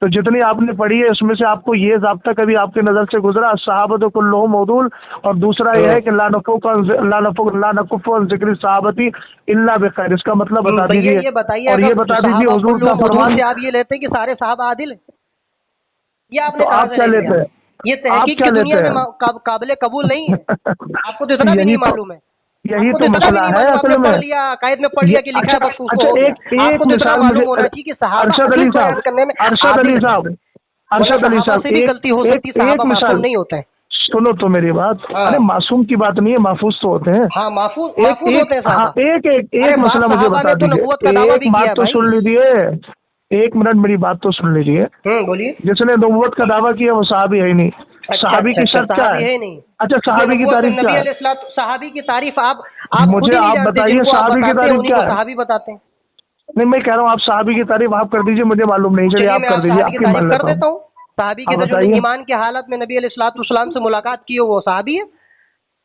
तो जितनी आपने पढ़ी है उसमें से आपको ये ज़ाब्ता कभी आपके नज़र से गुजरा सहाबत कुल्लुहुम मौदूल? और दूसरा ये है कि ला नकुफ़ु अन ज़िक्रि सहाबती इल्ला बिखैर, इसका मतलब बता दीजिए। ये बताइए, और ये बता दीजिए हुजूर का फरमान। आप ये लेते हैं कि सारे सहाबा आदिल है? ये आपने तो आप क्या लेते हैं? ये तहकीक की दुनिया में काबिल कबूल नहीं है। आपको तो इतना भी नहीं मालूम है। यही तो मसला है असल में। अकायद में पढ़ लिया कि लिखा है बस उसको। अच्छा, एक मिसाल मुझे अरशद अली साहब, गलती हो सकती है, एक मिसाल नहीं होता है। सुनो तो मेरी बात। अरे मासूम की बात नहीं है, महफूज तो होते हैं। हाँ, महफूज होते हैं। हाँ, एक मसला मुझे बता दीजिए, एक बात तो सुन लीजिए, 1 मिनट मेरी बात तो सुन लीजिए। बोलिए। जिसने नबुव्वत का दावा किया वो सहाबी है ही नहीं। सहाबी की शर्त क्या है? नहीं। अच्छा, सहाबी की तारीफ क्या है? सहाबी की तारीफ आप मुझे आप बताइए, सहाबी की तारीफ क्या है? सहाबी बताते हैं। नहीं, मैं कह रहा हूँ आप सहाबी की तारीफ आप कर दीजिए, मुझे मालूम नहीं। चलिए आप कर दीजिए, आपकी मान लेता हूँ। सहाबी के जो ईमान की हालत में नबी अलैहिस्सलाम से मुलाकात की हो वो सहाबी है।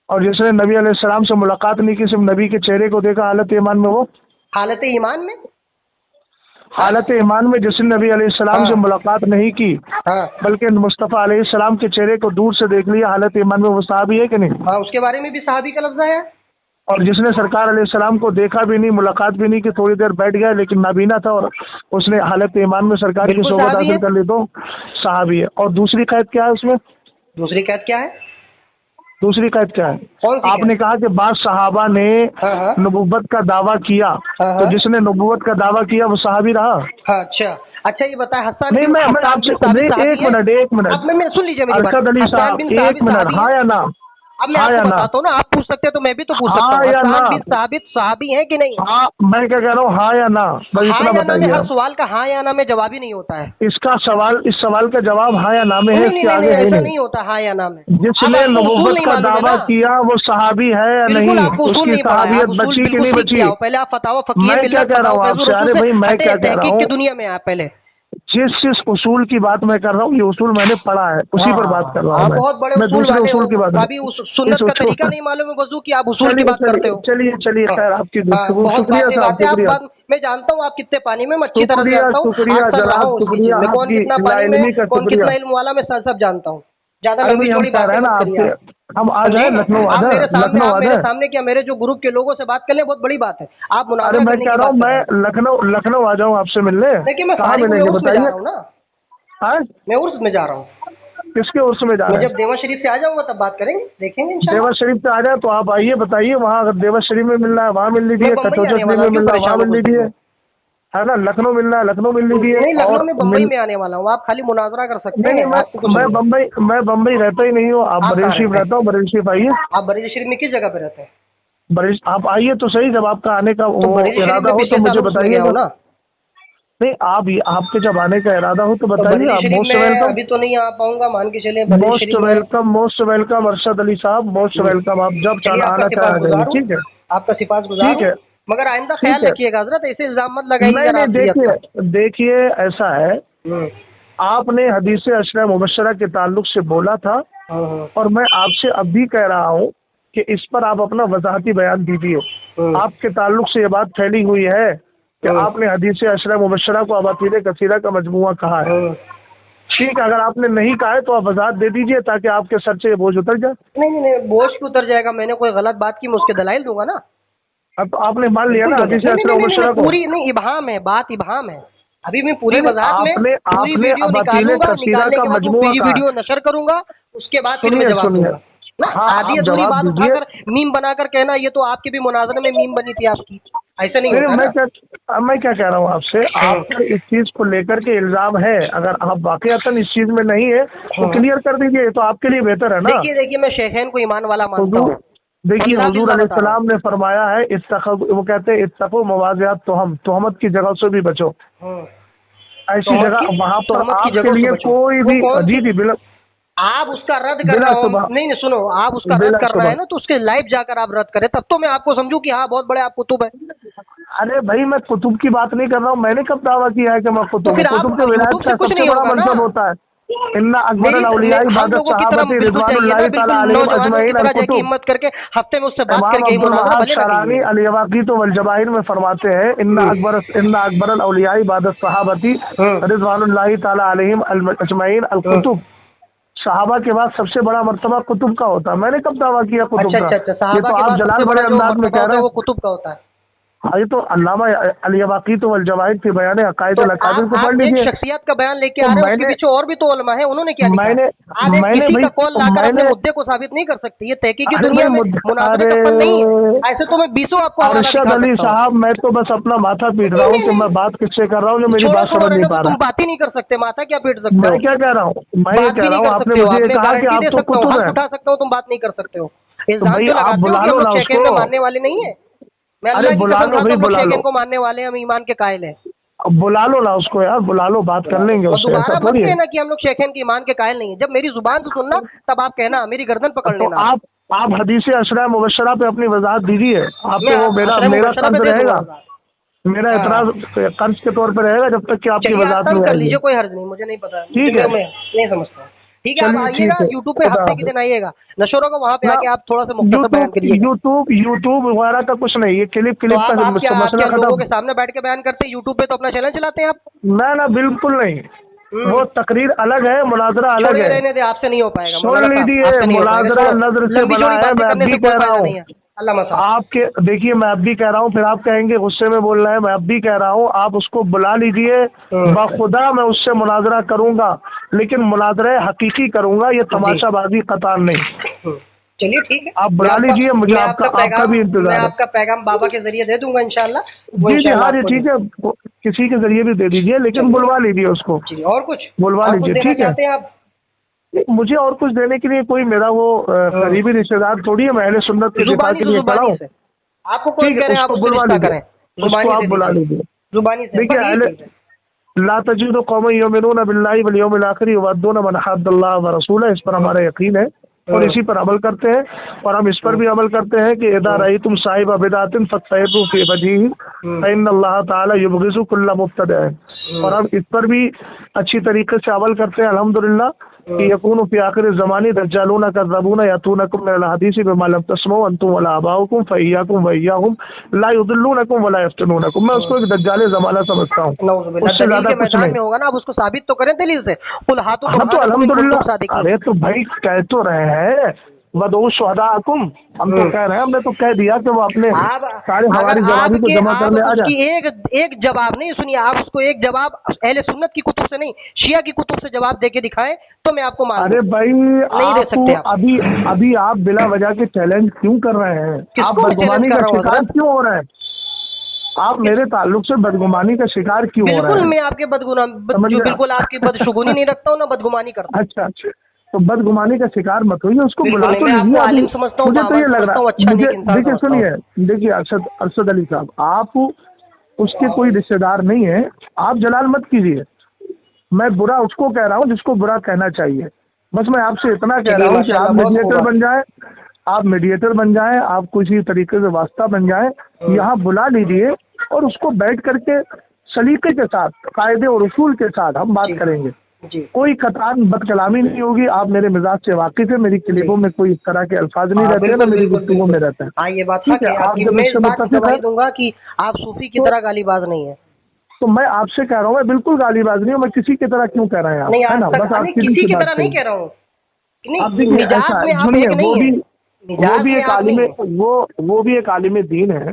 और जिसने नबी अलैहिस्सलाम से मुलाकात नहीं की, सिर्फ नबी के चेहरे को देखा हालत ईमान में, वो हालत ईमान में, हालत ईमान में जिसने नबी अलैहिस्सलाम से मुलाकात नहीं की बल्कि मुस्तफ़ा अलैहिस्सलाम के चेहरे को दूर से देख लिया हालत ईमान में, वो सहाबी है कि नहीं? हाँ, उसके बारे में भी सहाबी का लफ्ज़ है। और जिसने सरकार अलैहिस्सलाम को देखा भी नहीं, मुलाकात भी नहीं की, थोड़ी देर बैठ गया लेकिन नाबीना था और उसने हालत ईमान में सरकार की सोबत हासिल कर ली, तो सहाबी है। और दूसरी कैद क्या है उसमें? दूसरी कैद क्या है? दूसरी कैद क्या है? आपने कहा कि बाद सहाबा ने नबुव्वत का दावा किया, तो जिसने नबुव्वत का दावा किया वो सहाबी रहा। अच्छा, ये बताए हसन। नहीं, मैं आपसे एक मिनट सुन लीजिए अरशद अली साहब, 1 मिनट। हाँ या ना? अब मैं आपको बताता हूँ ना, आप पूछ सकते हैं तो मैं भी तो पूछ सकता हूँ। या ना? साबित सहाबी है कि नहीं? हाँ, मैं क्या कह रहा हूँ, हाँ या ना? बस इतना बताइए। हर सवाल का हाँ या ना में जवाब ही नहीं होता है। इस सवाल का जवाब हाँ या ना में है, इसके आगे है नहीं होता हाँ या ना में। जिसने नबुव्वत का दावा किया वो सहाबी है या नहीं? उसकी सहाबियत बची कि नहीं बची? पहले आप फतावा मैं क्या कह रहा हूँ आपसे? अरे भाई, मैं क्या कह रहा हूँ, दुनिया में आप पहले जिस उसूल की बात मैं कर रहा हूँ, ये उसूल मैंने पढ़ा है, उसी पर बात कर रहा हूँ। बहुत बड़े मैं दूसरे उसूल की बात, अभी उस सुन्नत का तरीका नहीं मालूम है वज़ू की, आप उसूल की बात करते हो। चलिए खैर, आपकी शुक्रिया साहब, शुक्रिया। मैं जानता हूँ आप कितने पानी में मच्छी तरह शुक्रिया जनाब, शुक्रिया, कौन कितना पानी में, कौन कितना इल्म वाला, मैं सब जानता हूँ। ज्यादा लंबी चौड़ी बातें मत करिए। हम आ जाए लखनऊ, आ जाए लखनऊ, आ जाए सामने क्या मेरे जो ग्रुप के लोगों से बात कर ले, बहुत बड़ी बात है। आप अरे मैं कह रहा हूँ मैं लखनऊ आ जाऊँ आपसे मिलने, कहाँ मिलेंगे बताइए? मैं उर्स में जा रहा हूँ। किसके उर्स में जा रहे हैं? जब देवा शरीफ से आ जाऊंगा तब बात करेंगे, देखेंगे इंशाल्लाह। देवा शरीफ से आ जाए तो आप आइए, बताइए वहाँ अगर देवा शरीफ में मिलना है वहाँ मिल लीजिए, कटौती में मिलना है वहाँ मिल लीजिए, है ना? लखनऊ मिलना है लखनऊ मिल लीजिए। नहीं, लखनऊ में बम्बई में आने वाला हूँ, आप खाली मुनाजरा कर सकते हैं। मैं बम्बई रहता ही नहीं हूँ, आप बरेली शरीफ रहता हूँ, बरेली शरीफ आइए। आप बरेली शरीफ में किस जगह पे रहते हैं? बरेली आप आइए तो सही, जब आपका आने का इरादा हो तो मुझे बताइए ना। नहीं आपके जब आने का इरादा हो तो बताइए। आप मोस्ट वेलकम। अभी तो नहीं आ पाऊंगा, मान के चले। मोस्ट वेलकम अरशद अली साहब, मोस्ट वेलकम। आप जब चाहे आना चाहे, ठीक है? आपका सिफारिश गुजार, ठीक है, मगर आइंदा ख्याल रखिएगा हजरत, ऐसे इल्जाम मत लगाइए। नहीं देखिए ऐसा है, आपने हदीस अशरा मुबश्शरा के ताल्लुक से बोला था और मैं आपसे अब भी कह रहा हूँ कि इस पर आप अपना वजाहती बयान दीजिए। आपके ताल्लुक से ये बात फैली हुई है कि आपने हदीस अशरा मुबश्शरा को अबातील कसीरा का मजमुआ कहा है। ठीक है, अगर आपने नहीं कहा है तो आप वजाहत दे दीजिए ताकि आपके सर से ये बोझ उतर जाए। नहीं, बोझ क्यों उतर जाएगा? मैंने कोई गलत बात की, मैं उसके दलाइल दूंगा ना। अब तो आपने मान लिया ना हदीस अशरा मुबश्शरा को। पूरी नहीं, इबाहम है, बात इबाहम है। अभी मैं पूरी वजाहत में पूरी वीडियो निकालूंगा, निकालने के बाद पूरी वीडियो नशर करूंगा, उसके बाद फिर मैं जवाब दूंगा। आधी अधूरी बात उठाकर मीम बनाकर कहना, ये तो आपके भी मुनाजरे में मीम बनी थी आपकी, ऐसा नहीं होता। मैं क्या कह रहा हूँ आपसे, आप इस चीज को लेकर के इल्जाम है, अगर आप वाकईतन इस चीज में नहीं है तो क्लियर कर दीजिए, तो आपके लिए बेहतर है ना। देखिए मैं शेखैन को ईमान वाला मानता हूँ। देखिए हुजूर अलैहिस्सलाम ने फरमाया है, वो कहते हैं इत्तक़ू मवाज़िआत तोहमत की जगह से भी बचो। ऐसी जगह वहाँ पर आपके लिए कोई भी जी बिल्कुल आप उसका रद्द कर रहे हो। नहीं सुनो, आप उसका रद्द करना है ना तो उसके लाइव जाकर आप रद्द करें, तब तो मैं आपको समझूं कि हाँ बहुत बड़े आप कुतुब है। अरे भाई मैं कुतुब की बात नहीं कर रहा हूँ, मैंने कब दावा किया है कि मैं कुतुब? कुतुब के विलायत का सबसे बड़ा मनसब होता है इन्ना अकबर अल-औलिया इबादत सहाबती रिज़वानुल्लाहि तआला अलैहिम अजमईन अल-कुतुब। हिम्मत करके हफ्ते में उससे बात करके इमाम शरानी अल-यवाक़ीत वल जवाहिर में फरमाते हैं इन्ना अकबर अल-औलिया इबादत सहाबती रिज़वानुल्लाहि तआला अलैहिम अजमईन अल-कुतुब। सहाबा के बाद सबसे बड़ा मर्तबा कुतुब का होता है। मैंने कब दावा किया कुतुब का? ये तो आप जलाल बड़े अंदाज में कह रहे हैं, वो कुतुब का होता है। हाँ, ये तो अल्लामा अल-यवाक़ीत वल जवाहिर के बयान अक़ाइद अल अकाबिर को पढ़ लीजिए। शख्सियत का बयान लेके आ रहे हैं, उसके पीछे और भी तो उलमा है, उन्होंने क्या लिखा? मैंने कॉल लाकर अपने मुद्दे को साबित नहीं कर सकती। ये तहकीकी दुनिया में मुनाज़रे का फन नहीं है। ऐसे तो मैं 20 आपको अरशद अली साहब, मैं तो बस अपना माथा पीट रहा हूँ कि मैं बात किससे कर रहा हूँ जो मेरी बात समझ नहीं पा रहा। तुम बात ही नहीं कर सकते, माथा क्या पीट सकते हो? मैं क्या कह रहा हूँ, मैं ये कह रहा हूँ, आपने मुझे कहा कि आप तो कुतुब हैं, उठा सकता हूँ, तुम बात नहीं कर सकते हो। आप बुला लो ना उसको। मानने वाले नहीं है, अरे बुला लो भाई, बुला लो। को मानने वाले हम ईमान के कायल हैं। बुला लो ना उसको यार, बुला लो, बात कर लेंगे उससे। दोबारा मत कहना कि हम लोग शेखैन के ईमान के कायल नहीं है। जब मेरी जुबान से सुनना तब आप कहना, मेरी गर्दन पकड़ लेना। आप हदीस अशरा मुबश्शरा पे अपनी वजाहत दीजिए। आपको वो मेरा कर्ज रहेगा, मेरा एतराज कर्ज के तौर पर रहेगा जब तक कि आपकी वजाहत नहीं आएगी। कोई हर्ज नहीं, मुझे नहीं पता, ठीक है, मैं नहीं समझता। ठीक है, आप आइएगा यूट्यूब पे, हफ्ते के दिन आइएगा नशोरों का, वहाँ पे आके आप थोड़ा सा मुख्तसर बयान करिए। यूट्यूब वगैरह का कुछ नहीं, ये क्लिप का मसला खत्म। लोगों के सामने बैठ के बयान करते हैं, यूट्यूब पे तो अपना चैनल चलाते हैं आप? ना बिल्कुल नहीं, वो तकरीर अलग है, मुनाजरा अलग है। रहने दे, आपसे नहीं हो पाएगा। सुन लीजिए, मुनाजरा नजर से बना है, मैं अब भी कह रहा हूँ आपके। देखिए मैं अब भी कह रहा हूँ, फिर आप कहेंगे गुस्से में बोल रहे हैं, मैं अब भी कह रहा हूँ आप उसको बुला लीजिए, बखुदा मैं उससे मुनाजरा करूंगा, लेकिन मुनाजरा हकीकी करूंगा, ये तमाशाबाजी कतार नहीं। चलिए ठीक है, आप बुला लीजिए, मुझे आपका भी इंतजार है। आपका पैगाम बाबा के जरिए दे दूंगा इंशाल्लाह। जी हाँ जी ठीक है, किसी के जरिए भी दे दीजिए, लेकिन बुलवा लीजिए उसको। और कुछ बुलवा लीजिए, ठीक है। मुझे और कुछ देने के लिए कोई मेरा वो करीबी रिश्तेदार थोड़ी है, मैं अहले सुन्नत के दिफा के लिए खड़ा हूँ। आपको कोई कह रहे हैं, आप बुलवा लीजिए, उसको आप बुला लीजिए। देखिए अहले ला तजीदु कौमन युमिनूना बिल्लाहि वल यौमिल आखिर युवद्दूना मन हद्दल्लाह व रसूलहु, इस पर हमारा यकीन है और इसी पर अमल करते हैं। और हम इस पर भी अमल करते हैं कि इदा रअयतुम साहिबा बिदअतिन फस्तयिबू फी वजहिही फइन्नल्लाह तआला युबग़िज़ु कुल्ला मुब्तदिअ। और हम इस पर भी अच्छी तरीके से अमल करते हैं अल्हम्दुलिल्लाह। कि यकूनु फी आखिर ज़मानी दज्जालूना कज़्ज़बूना यातूनकुम मिनल हदीसी बिमा लम तस्मऊ अंतुम वला आबाउकुम फइय्याकुम व इय्याहुम ला युदिल्लूनकुम वला यफ्तनूनकुम। मैं उसको एक दज्जाले ज़माना समझता हूँ, उससे ज़्यादा कुछ नहीं होगा ना। आप उसको साबित तो करें दलील से। कुल हाथों तो अल्हम्दुलिल्लाह। अरे तो भाई कह तो रहे हैं वदऊ शुहदाकुम, हम तो कह रहे हैं, हमने तो कह दिया कि वो अपने सारे हमारी जवाबी को जमा कर ले आ जाए। एक जवाब नहीं, सुनिए, आप उसको एक जवाब अहले सुन्नत की कुतुब से नहीं, शिया की कुतुब से जवाब देके दिखाएं तो मैं आपको मान। अरे भाई अभी आप बिला वजह के चैलेंज क्यों कर रहे हैं? आप बदगुमानी का शिकार क्यों हो रहे हैं? आप मेरे ताल्लुक से बदगुमानी का शिकार क्यों हो रहे हैं? बिल्कुल मैं आपके बिल्कुल आपकी बदशुगुनी नहीं रखता हूँ ना बदगुमानी करता हूँ। अच्छा, तो बदगुमानी का शिकार मत होइए, उसको बुला तो लीजिए। मुझे तो ये लग रहा है, देखिए सुनिए, देखिए अरशद अली साहब, आप उसके कोई रिश्तेदार नहीं है, आप जलाल मत कीजिए। मैं बुरा उसको कह रहा हूँ जिसको बुरा कहना चाहिए। बस मैं आपसे इतना कह रहा हूँ कि आप मीडिएटर बन जाए, आप मीडिएटर बन जाएं, आप किसी तरीके से वास्ता बन जाएं, यहाँ बुला लीजिए और उसको बैठ करके सलीके के साथ, कायदे और उसूल के साथ हम बात करेंगे। कोई कतान बदकलामी नहीं होगी। आप मेरे मिजाज से वाकिफ है, मेरी क्लिपों में कोई इस तरह के अल्फाज नहीं रहते हैं ना मेरी गुफ्तगू में रहते हैं। हाँ, ये बात ठीक है। आप जब इससे मुत्तफिक दूंगा कि आप सूफी की तरह गालीबाज नहीं है, तो मैं आपसे कह रहा हूँ, मैं बिल्कुल गालीबाज नहीं हूँ। मैं किसी की तरह क्यों कह रहे हैं आप, है ना? बस आप किसी की तरह नहीं कह रहा हूँ। आप देखिए ऐसा, वो भी एक आलिम दीन है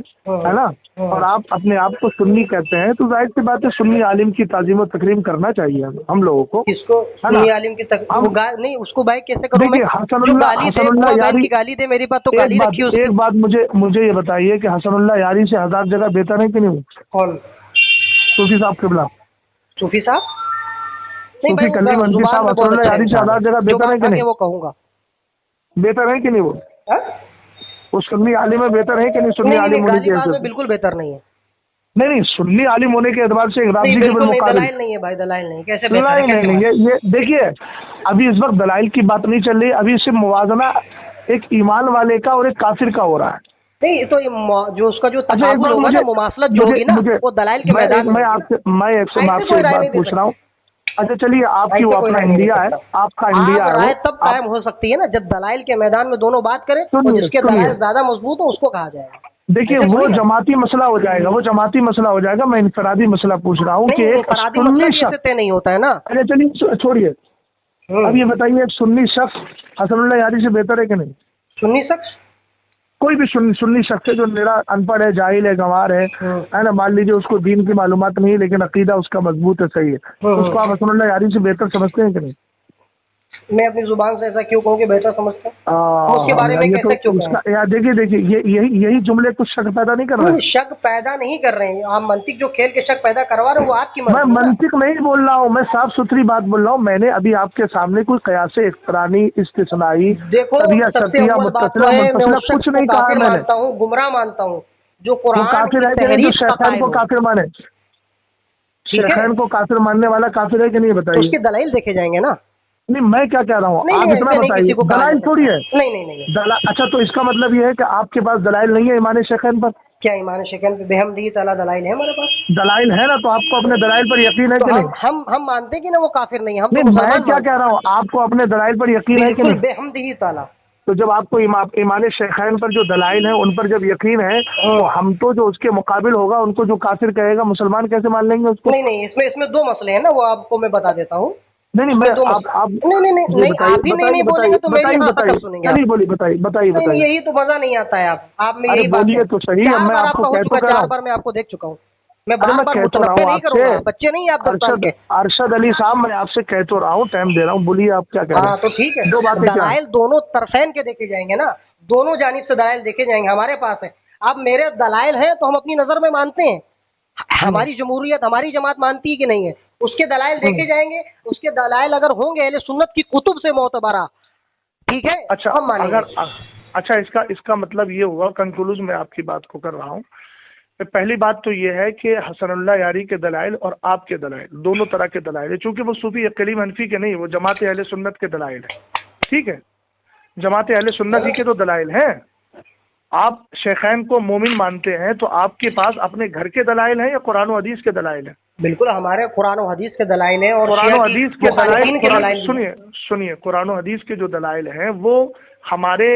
ना? और आप अपने आप को सुन्नी कहते हैं, तो जाहिर सी बात है सुन्नी आलिम की ताजीम और तकरीम करना चाहिए हम लोगों को। किसको सुन्नी आलिम की नहीं, उसको भाई कैसे करूं मैं? हसनुल्लाह यारी की गाली दे, मेरी बात तो गाली रखी उसकी। एक बात मुझे ये बताइए कि हसनुल्लाह यारी से 1000 जगह बेहतर है कि नहीं? कौन? सूफी साहब किबला, सूफी साहब, सूफी कल्ली मंदी साहब हसनुल्लाह यारी से 1000 जगह बेहतर है कि नहीं? वो कहूँगा बेहतर है कि नहीं? वो सुन्नी आलिम में बेहतर है कि नहीं? सुन्नी आलिम होने के एतबार से बिल्कुल बेहतर नहीं है। नहीं, सुन्नी आलिम होने के एतबार से राजी के मुकाबले दलाइल नहीं है भाई, दलाइल नहीं। कैसे दलाइल नहीं? ये देखिए, अभी इस वक्त दलाइल की बात नहीं चल रही, अभी सिर्फ मुवाजना एक ईमान वाले का और एक काफिर का हो रहा है। नहीं तो ये जो उसका जो तकाबुल होगा ना, मुमासलत जो होगी ना, वो दलाइल के मैदान। मैं आपसे एक बात पूछ रहा हूँ। अच्छा चलिए, आपकी वो अपना इंडिया है, आपका इंडिया है, तब कायम हो सकती है ना जब दलाइल के मैदान में दोनों बात करें और जिसके दलाइल ज्यादा मजबूत हो उसको कहा जाएगा। देखिए वो जमाती मसला हो जाएगा, वो जमाती मसला हो जाएगा। मैं इनफरादी मसला पूछ रहा हूँ कि एक सुन्नी शख्स तय नहीं होता है ना। अच्छा चलिए छोड़िए, अब ये बताइए, एक सुन्नी शख्स हसनुल्लाह यारी से बेहतर है कि नहीं? सुन्नी शख्स, कोई भी सुन्नी शख्स है जो मेरा अनपढ़ है, जाहिल है, गंवार है ना, मान लीजिए उसको दीन की मालूमात नहीं है लेकिन अकीदा उसका मजबूत है, सही है, उसको आप हसनुल्लाह यारी से बेहतर समझते हैं कि नहीं? मैं अपनी जुबान से ऐसा क्यों कहूँ कि बेहतर समझता हूँ? उसके बारे में कैसे क्यों कहूँ? यार देखिए यही जुमले कुछ शक पैदा नहीं कर रहे हैं। शक पैदा नहीं कर रहे हैं आप, मंतिक जो खेल के शक पैदा करवा रहे हैं वो आपकी मैं मंतिक नहीं बोल रहा हूँ, मैं साफ सुथरी बात बोल रहा हूँ। मैंने अभी आपके सामने कोई कयासे इख्तरानी इस्तिस्नाई देखो कुछ नहीं कहा। मैंने गुमराह मानता हूँ जो कुरान काफिर है, जो शैतान को काफिर माने, शैतान को काफिर मानने वाला काफिर है कि नहीं बताइए? उसके दलाइल देखे जाएंगे ना। नहीं मैं क्या कह रहा हूँ, आप इतना बताइए, दलाइल थोड़ी है। नहीं। अच्छा तो इसका मतलब ये है कि आपके पास दलाइल नहीं है ईमान शेखैन पर? क्या ईमान शेखैन पे बेहमदी ताला दलाइल है हमारे पास? दलाइल है ना, तो आपको अपने दलाइल पर यकीन है कि नहीं? हम मानते हैं कि ना वो काफिर नहीं। हम नहीं, मैं क्या कह रहा हूँ, आपको अपने दलाइल पर यकीन है कि नहीं? बेहमदी ताला। तो जब आपको ईमान शेखैन पर जो दलाइल है उन पर जब यकीन है, तो हम तो जो उसके मुकाबिल होगा उनको जो काफिर कहेगा मुसलमान कैसे मान लेंगे उसको? नहीं, इसमें दो मसले हैं ना, वो आपको मैं बता देता हूँ। नहीं आप ही नहीं बोलेंगे तो मेरी बात सुनेंगे। नहीं बोलिए, बताइए। यही तो मजा नहीं आता है। आप में यही बोलिए तो सही है। मैं आपको कह तो रहा हूं, 4 बार मैं आपको देख चुका हूँ। मैं बार-बार मुतनब्बे नहीं करूंगा, बच्चे नहीं आप 10 साल के। अरशद अली साहब मैं आपसे कह तो रहा हूँ, टाइम दे रहा हूँ, बोलिए आप क्या कह रहे हैं? हाँ तो ठीक है, दो बातें दलाइल दोनों तरफैन के देखे जाएंगे ना, दोनों जानिब से दलाइल देखे जाएंगे। हमारे पास है, अब मेरे दलाइल हैं तो हम अपनी नजर में मानते हैं। हमारी जमहूरियत, हमारी जमात मानती है कि नहीं है, उसके दलाइल देखे जाएंगे। उसके दलाइल अगर होंगे अहले सुन्नत की कुतुब से मोतबरा, ठीक है, अच्छा हम मानेंगे। अच्छा इसका मतलब ये हुआ, कंक्लूजन में आपकी बात को कर रहा हूँ। पहली बात तो ये है कि हसनुल्लाह यारी के दलाइल और आपके दलाइल दोनों तरह के दलाइल है, चूंकि वो सूफी अकलीम हनफी के नहीं, वो जमात अहले सुन्नत के दलाइल है। ठीक है, जमात अहले सुन्नत ही के तो दलाइल हैं। आप शेखैन को मोमिन मानते हैं तो आपके पास अपने घर के दलाइल हैं या कुरान और हदीस के दलाइल हैं? बिल्कुल हमारे कुरान और हदीस के दलाइल हैं और कुरान और हदीस के दलाइल, सुनिए सुनिए, कुरान और हदीस के जो दलाइल हैं वो हमारे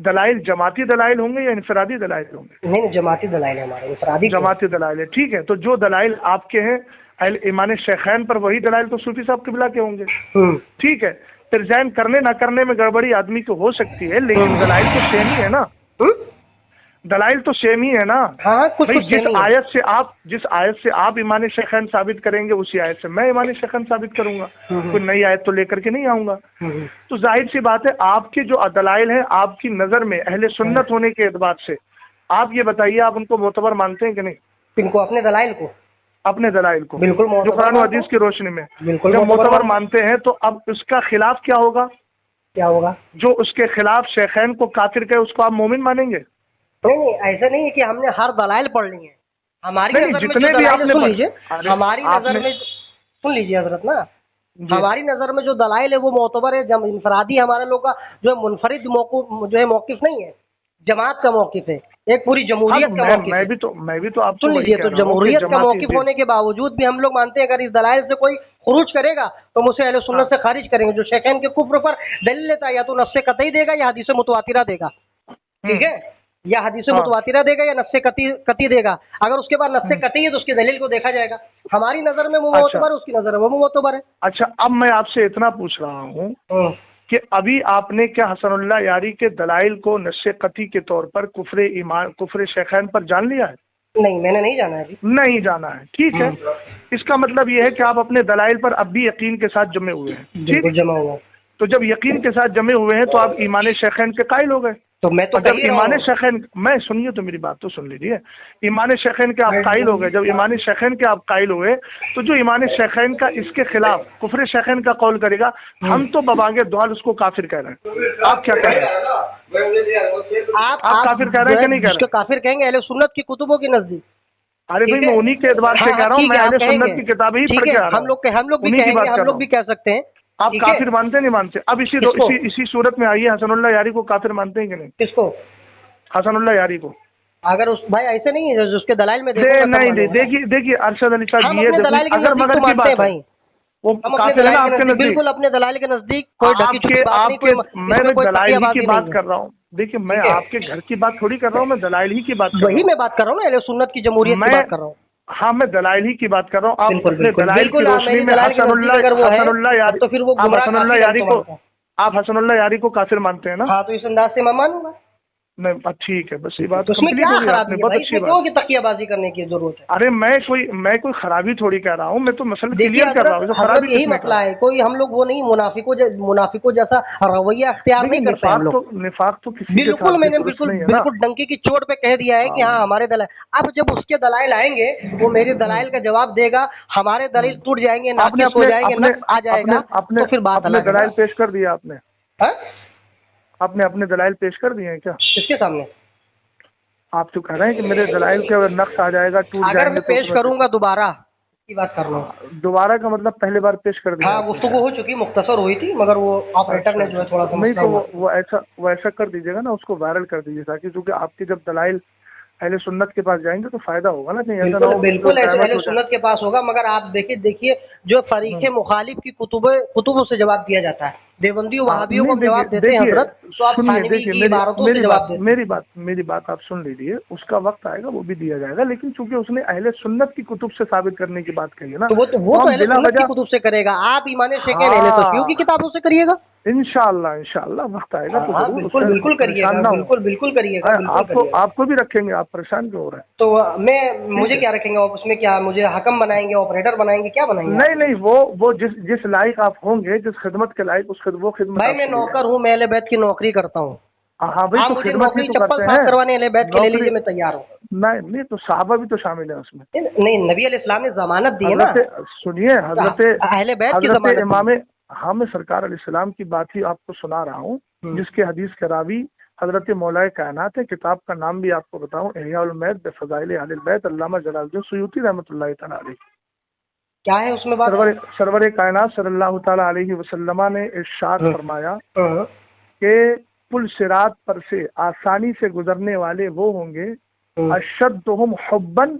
दलाइल जमाती दलाइल होंगे या इनफरादी दलाइल होंगे? नहीं, जमाती दलाइल है हमारे, इनफरादी जमाती दलाइल है, ठीक है। तो जो दलाइल आपके हैं अहले ईमान शेखैन पर, वही दलाइल तो सूफी साहब किबला के होंगे, ठीक है। फिर जैन करने ना करने में गड़बड़ी आदमी को हो सकती है, लेकिन दलाइल तो सेम ही है ना, दलाइल तो सेम ही है ना। हाँ, कुछ भाई जिस आयत से आप ईमान शेखैन साबित करेंगे, उसी आयत से मैं ईमान शेखैन साबित करूंगा। कोई नई आयत तो लेकर के नहीं आऊंगा। तो जाहिर सी बात है, आपके जो दलाइल हैं आपकी नजर में अहले सुन्नत होने के एतबार से, आप ये बताइए, आप उनको मोतबर मानते हैं कि नहीं? इनको अपने दलाइल को, अपने दलाइल को बिल्कुल, जो कुरान और हदीस की रोशनी में बिल्कुल जब मोतबर मानते हैं, तो अब उसका खिलाफ क्या होगा? क्या होगा? जो उसके खिलाफ शेखैन को काफिर कहे, उसको आप मोमिन मानेंगे? नहीं, ऐसा नहीं है कि हमने हर दलाइल पढ़ ली है। हमारी नजर में जितने भी आपने सुन लीजिए, हमारी नजर में सुन लीजिए हजरत ना, हमारी नजर में जो दलाइल है वो मोतबर है। जब इनफरादी हमारे लोग का जो मुनफरिद जो है मौकिफ नहीं है, जमात का मौकिफ है, एक पूरी जमहूरियत का मौकिफ है। मैं भी तो आप सुन लीजिए, तो जमहूरियत का मौकिफ होने के बावजूद भी हम लोग मानते हैं अगर इस दलाइल से कोई खुरूज करेगा तो हम उसे अहले सुन्नत से खारिज करेंगे। जो शेखैन के कुफ्र पर दलील लेता है, या तो नस्से कतई देगा या हदीस मुतवातिरा देगा, ठीक है, या हदीस मुतवातिरा देगा या नस्से कती देगा। अगर उसके बाद नस्से कती है तो उसकी दलील को देखा जाएगा। हमारी नजर में वो मोतबर है, उसकी नजर में वो मोतबर है। अच्छा, अब मैं आपसे इतना पूछ रहा हूँ कि अभी आपने क्या हसनुल्लाह यारी के दलाइल को नस्से कती के तौर पर कुफ्र शेखैन पर जान लिया है? नहीं, मैंने नहीं जाना है। नहीं जाना है, ठीक है। इसका मतलब ये है कि आप अपने दलाइल पर अब भी यकीन के साथ जमे हुए हैं, ठीक, जमा हुआ। तो जब यकीन के साथ जमे हुए हैं तो आप ईमान शेखैन के कायल हो गए। तो मैं तो जब ईमान शेखैन, मैं सुनिए तो मेरी बात तो सुन लीजिए, ईमान शेखैन के आप कायल हो गए, जब ईमान शेखैन के आप कायल हुए तो जो ईमान शेखैन का इसके खिलाफ कुफ्र शेखैन का कौल करेगा, हम तो बबांगे दुआल उसको काफिर कह रहे हैं। आप क्या कह रहे हैं? आप काफिर कह रहे हैं कि नहीं कह रहे? काफिर कहेंगे अहले सुन्नत की कुतुबों के नजदीक। अरे भाई, मैं उन्हीं के एतबार से कह रहा हूँ, मैं अहले सुन्नत की किताबें ही पढ़ के आ रहा हूँ। हम लोग भी कह सकते हैं। आप काफिर मानते नहीं मानते? अब इसी सूरत में आइए, हसनुल्लाह यारी को काफिर मानते हैं कि नहीं? किसको? हसनुल्लाह यारी को। अगर उस भाई ऐसे नहीं है, उसके दलाइल में नहीं, देखिए अरशद अली साहब, ये अगर मगर की बात है, वो काफिर है ना आपके नजदीक? बिल्कुल अपने दलाइल के नजदीक। मैं दलाइल ही की बात कर रहा हूँ। देखिए, मैं आपके घर की बात थोड़ी कर रहा हूँ, मैं दलाइल ही की बात कर रहा हूँ। वही मैं बात कर रहा हूँ ना, अहले सुन्नत की जमहूरियत की बात कर रहा हूँ। हाँ, मैं दलाइल ही की बात कर रहा हूँ। आप अपने दलाइल की रोशनी में हसनुल्लाह यारी को काफिर मानते हैं ना? हाँ, तो इस अंदाज से मैं मानूंगा। नहीं, ठीक है, बस ये बात उसमें क्या खराबी है? बहुत अच्छी बात है, तकियाबाजी करने की जरूरत है। अरे मैं कोई खराबी थोड़ी कह रहा हूँ, मैं तो मसला क्लियर कर रहा हूँ। खराबी यही मसला है, कोई हम लोग वो नहीं मुनाफिकों जैसा रवैया अख्तियार नहीं करते हम लोग। निफाक तो किसी बिल्कुल, मैंने बिल्कुल डंकी की चोट पे कह दिया है कि हाँ हमारे दलाइल। अब जब उसके दलाइल आएंगे, वो मेरे दलाइल का जवाब देगा, हमारे दलाइल टूट जाएंगे, नाकिस हो जाएंगे, नक्स आ जाएगा, तो फिर बात अलग है। दलाइल पेश कर दिया आपने? आपने अपने दलाइल पेश कर दिए हैं क्या? किसके सामने? आप तो कह रहे हैं कि मेरे दलाइल के अगर नक्श आ जाएगा, टूट जाएंगे। अगर मैं पेश करूंगा दोबारा की बात कर रहा हूँ। दोबारा का मतलब पहले बार पेश कर दिया? हाँ, गुफ्तगू हो चुकी, मुख्तसर हुई थी, मगर वो ऑपरेटर ने जो है थोड़ा सा नहीं, तो वो ऐसा कर दीजिएगा ना, उसको वायरल कर दीजिए, ताकि क्योंकि आपके जब दलाइल अहले सुन्नत के पास जाएंगे तो फायदा होगा ना। नहीं, बिल्कुल अहले सुन्नत के पास होगा, मगर आप देखिए जो फरीक़े मुखालिफ की कुतुबों से जवाब दिया जाता है, देवबंदियों वहाबियों को जवाब देते हैं हज़रत, तो आप मेरी बात आप सुन लीजिए, उसका वक्त आएगा वो भी दिया जाएगा, लेकिन चूंकि उसने अहले सुन्नत की कुतुब से साबित करने की बात कही है ना, तो वो अहले सुन्नत की कुतुब से करेगा। आप ईमान शेखैन अहले तशय्युअ की किताबों से करिएगा। इंशाअल्लाह वक्त आएगा तो बिल्कुल करिएगा, बिल्कुल करिएगा। आपको भी रखेंगे, आप परेशान क्यों हो रहे हैं? तो मुझे क्या रखेंगे? उसमें क्या मुझे हकम बनाएंगे, ऑपरेटर बनाएंगे, क्या बनाएंगे? नहीं, वो जिस लायक आप होंगे, जिस खिदमत के लायक, वो खिदमत। भाई मैं नौकर हूँ, मैं अहले बैत की नौकरी करता हूँ। हाँ भाई, तो खिदमत ही तो करते हैं। करवाने अहले बैत के ले लीजिए, मैं तैयार हूँ। नहीं, तो सहाबा भी तो शामिल है उसमें। नहीं, नबी अलैहिस्सलाम ने जमानत दी है ना। सुनिए, हजरत अहले बैत की जमानत इमाम हाँ, मैं सरकार अलैहिस्सलाम की बात ही आपको सुना रहा हूँ, जिसके हदीस के रावी हजरत मौलाए कायनात है। किताब का नाम भी आपको बताऊं, इहया उल-मौत बफ़ज़ाइल अहलिल बैत, अल्लामा जलालुद्दीन सुयूती रहमतुल्लाहि तआला अलैह। क्या है उसमें बात? सरवर कायनात सल्लल्लाहु तआला अलैहि वसल्लम ने इरशाद फरमाया कि पुल सिरात पर से आसानी से गुजरने वाले वो होंगे अशद्दुहुम हुब्बन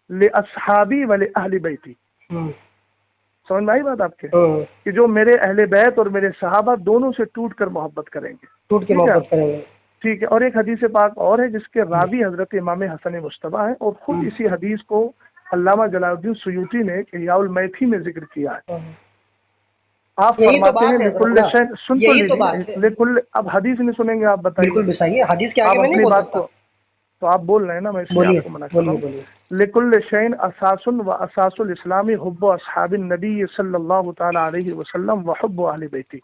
ले अस्हाबी व ले अहली बैती। समझ में आई बात आपके, कि जो मेरे अहले बैत और मेरे सहाबा दोनों से टूट कर मोहब्बत करेंगे, टूट के मोहब्बत करेंगे। ठीक है। और एक हदीस पाक और है जिसके रावी हजरत इमाम हसन मुश्तबा है, और खुद इसी हदीस को अल्लामा जलालुद्दीन सुयूती ने इह्याउल मैथी में जिक्र किया है। आप फरमाते हैं लिकुल्ल शैइन, सुन तो लीजिए, लिकुल्ल, अब हदीस नहीं सुनेंगे आप बताइए, हदीस के आगे मैं नहीं बोल सकता। तो आप बोल रहे हैं ना, मैं इसलिए आपको मना कर रहा हूं। लिकुल्ल शैइन असासुन व असासुल इस्लामी हुब्बु अस्हाबिन नबी सल्लल्लाहु तआला अलैहि वसल्लम व हुब्बु अहले बैती।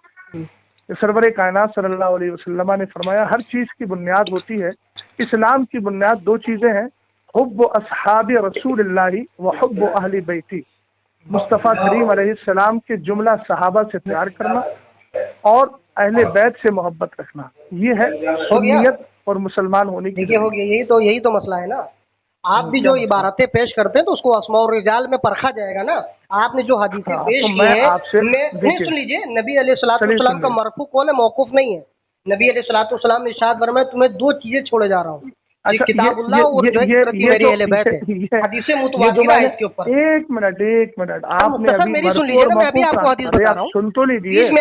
सरवर कायनात सल्लल्लाहु अलैहि वसल्लम ने फरमाया हर चीज की बुनियाद होती है, इस्लाम की बुनियाद दो चीजें हैं, हुब्बु अस्हाबि रसूलिल्लाहि व हुब्बु अहले बैती। मुस्तफ़ा करीम अलैहिस्सलाम के जुमला सहाबा से प्यार करना और अहले बैत से मोहब्बत रखना, ये है सुन्नियत और मुसलमान होने की। हो गया, यही तो मसला है ना। आप भी जो इबारतें पेश करते हैं तो उसको अस्मा और रिजाल में परखा जाएगा ना। आपने जो हदीसें पेश की है, सुन लीजिए, नबी अलैहिस्सलाम का मरफू कौल है, मौकूफ नहीं है। नबी अलैहिस्सलाम ने इरशाद फरमाया तुम्हें दो चीजें छोड़े जा रहा हूँ, किताबुल्लाह और मेरी अहले बैत है। हदीसें मुतवातिरा है इसके ऊपर। एक मिनट, आपने अभी मेरी सुन लीजिए, मैं अभी आपको हदीस बता रहा हूँ, सुन तो लीजिए।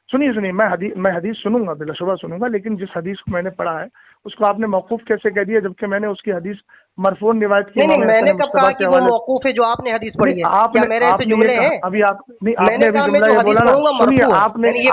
सुनिए, मैं हदीस सुनूंगा, बिलाशुबा सुनूंगा, लेकिन जिस हदीस को मैंने पढ़ा है उसको आपने मौकूफ कैसे कह दिया, जबकि मैंने उसकी हदीस मरफून रिवायत की। नहीं, मैंने कब कहा कि वो मौकूफ है जो आपने हदीस पढ़ी है? क्या मेरे ऐसे जुमले हैं? अभी आपने जुमला ये बोला ना, सुनिए,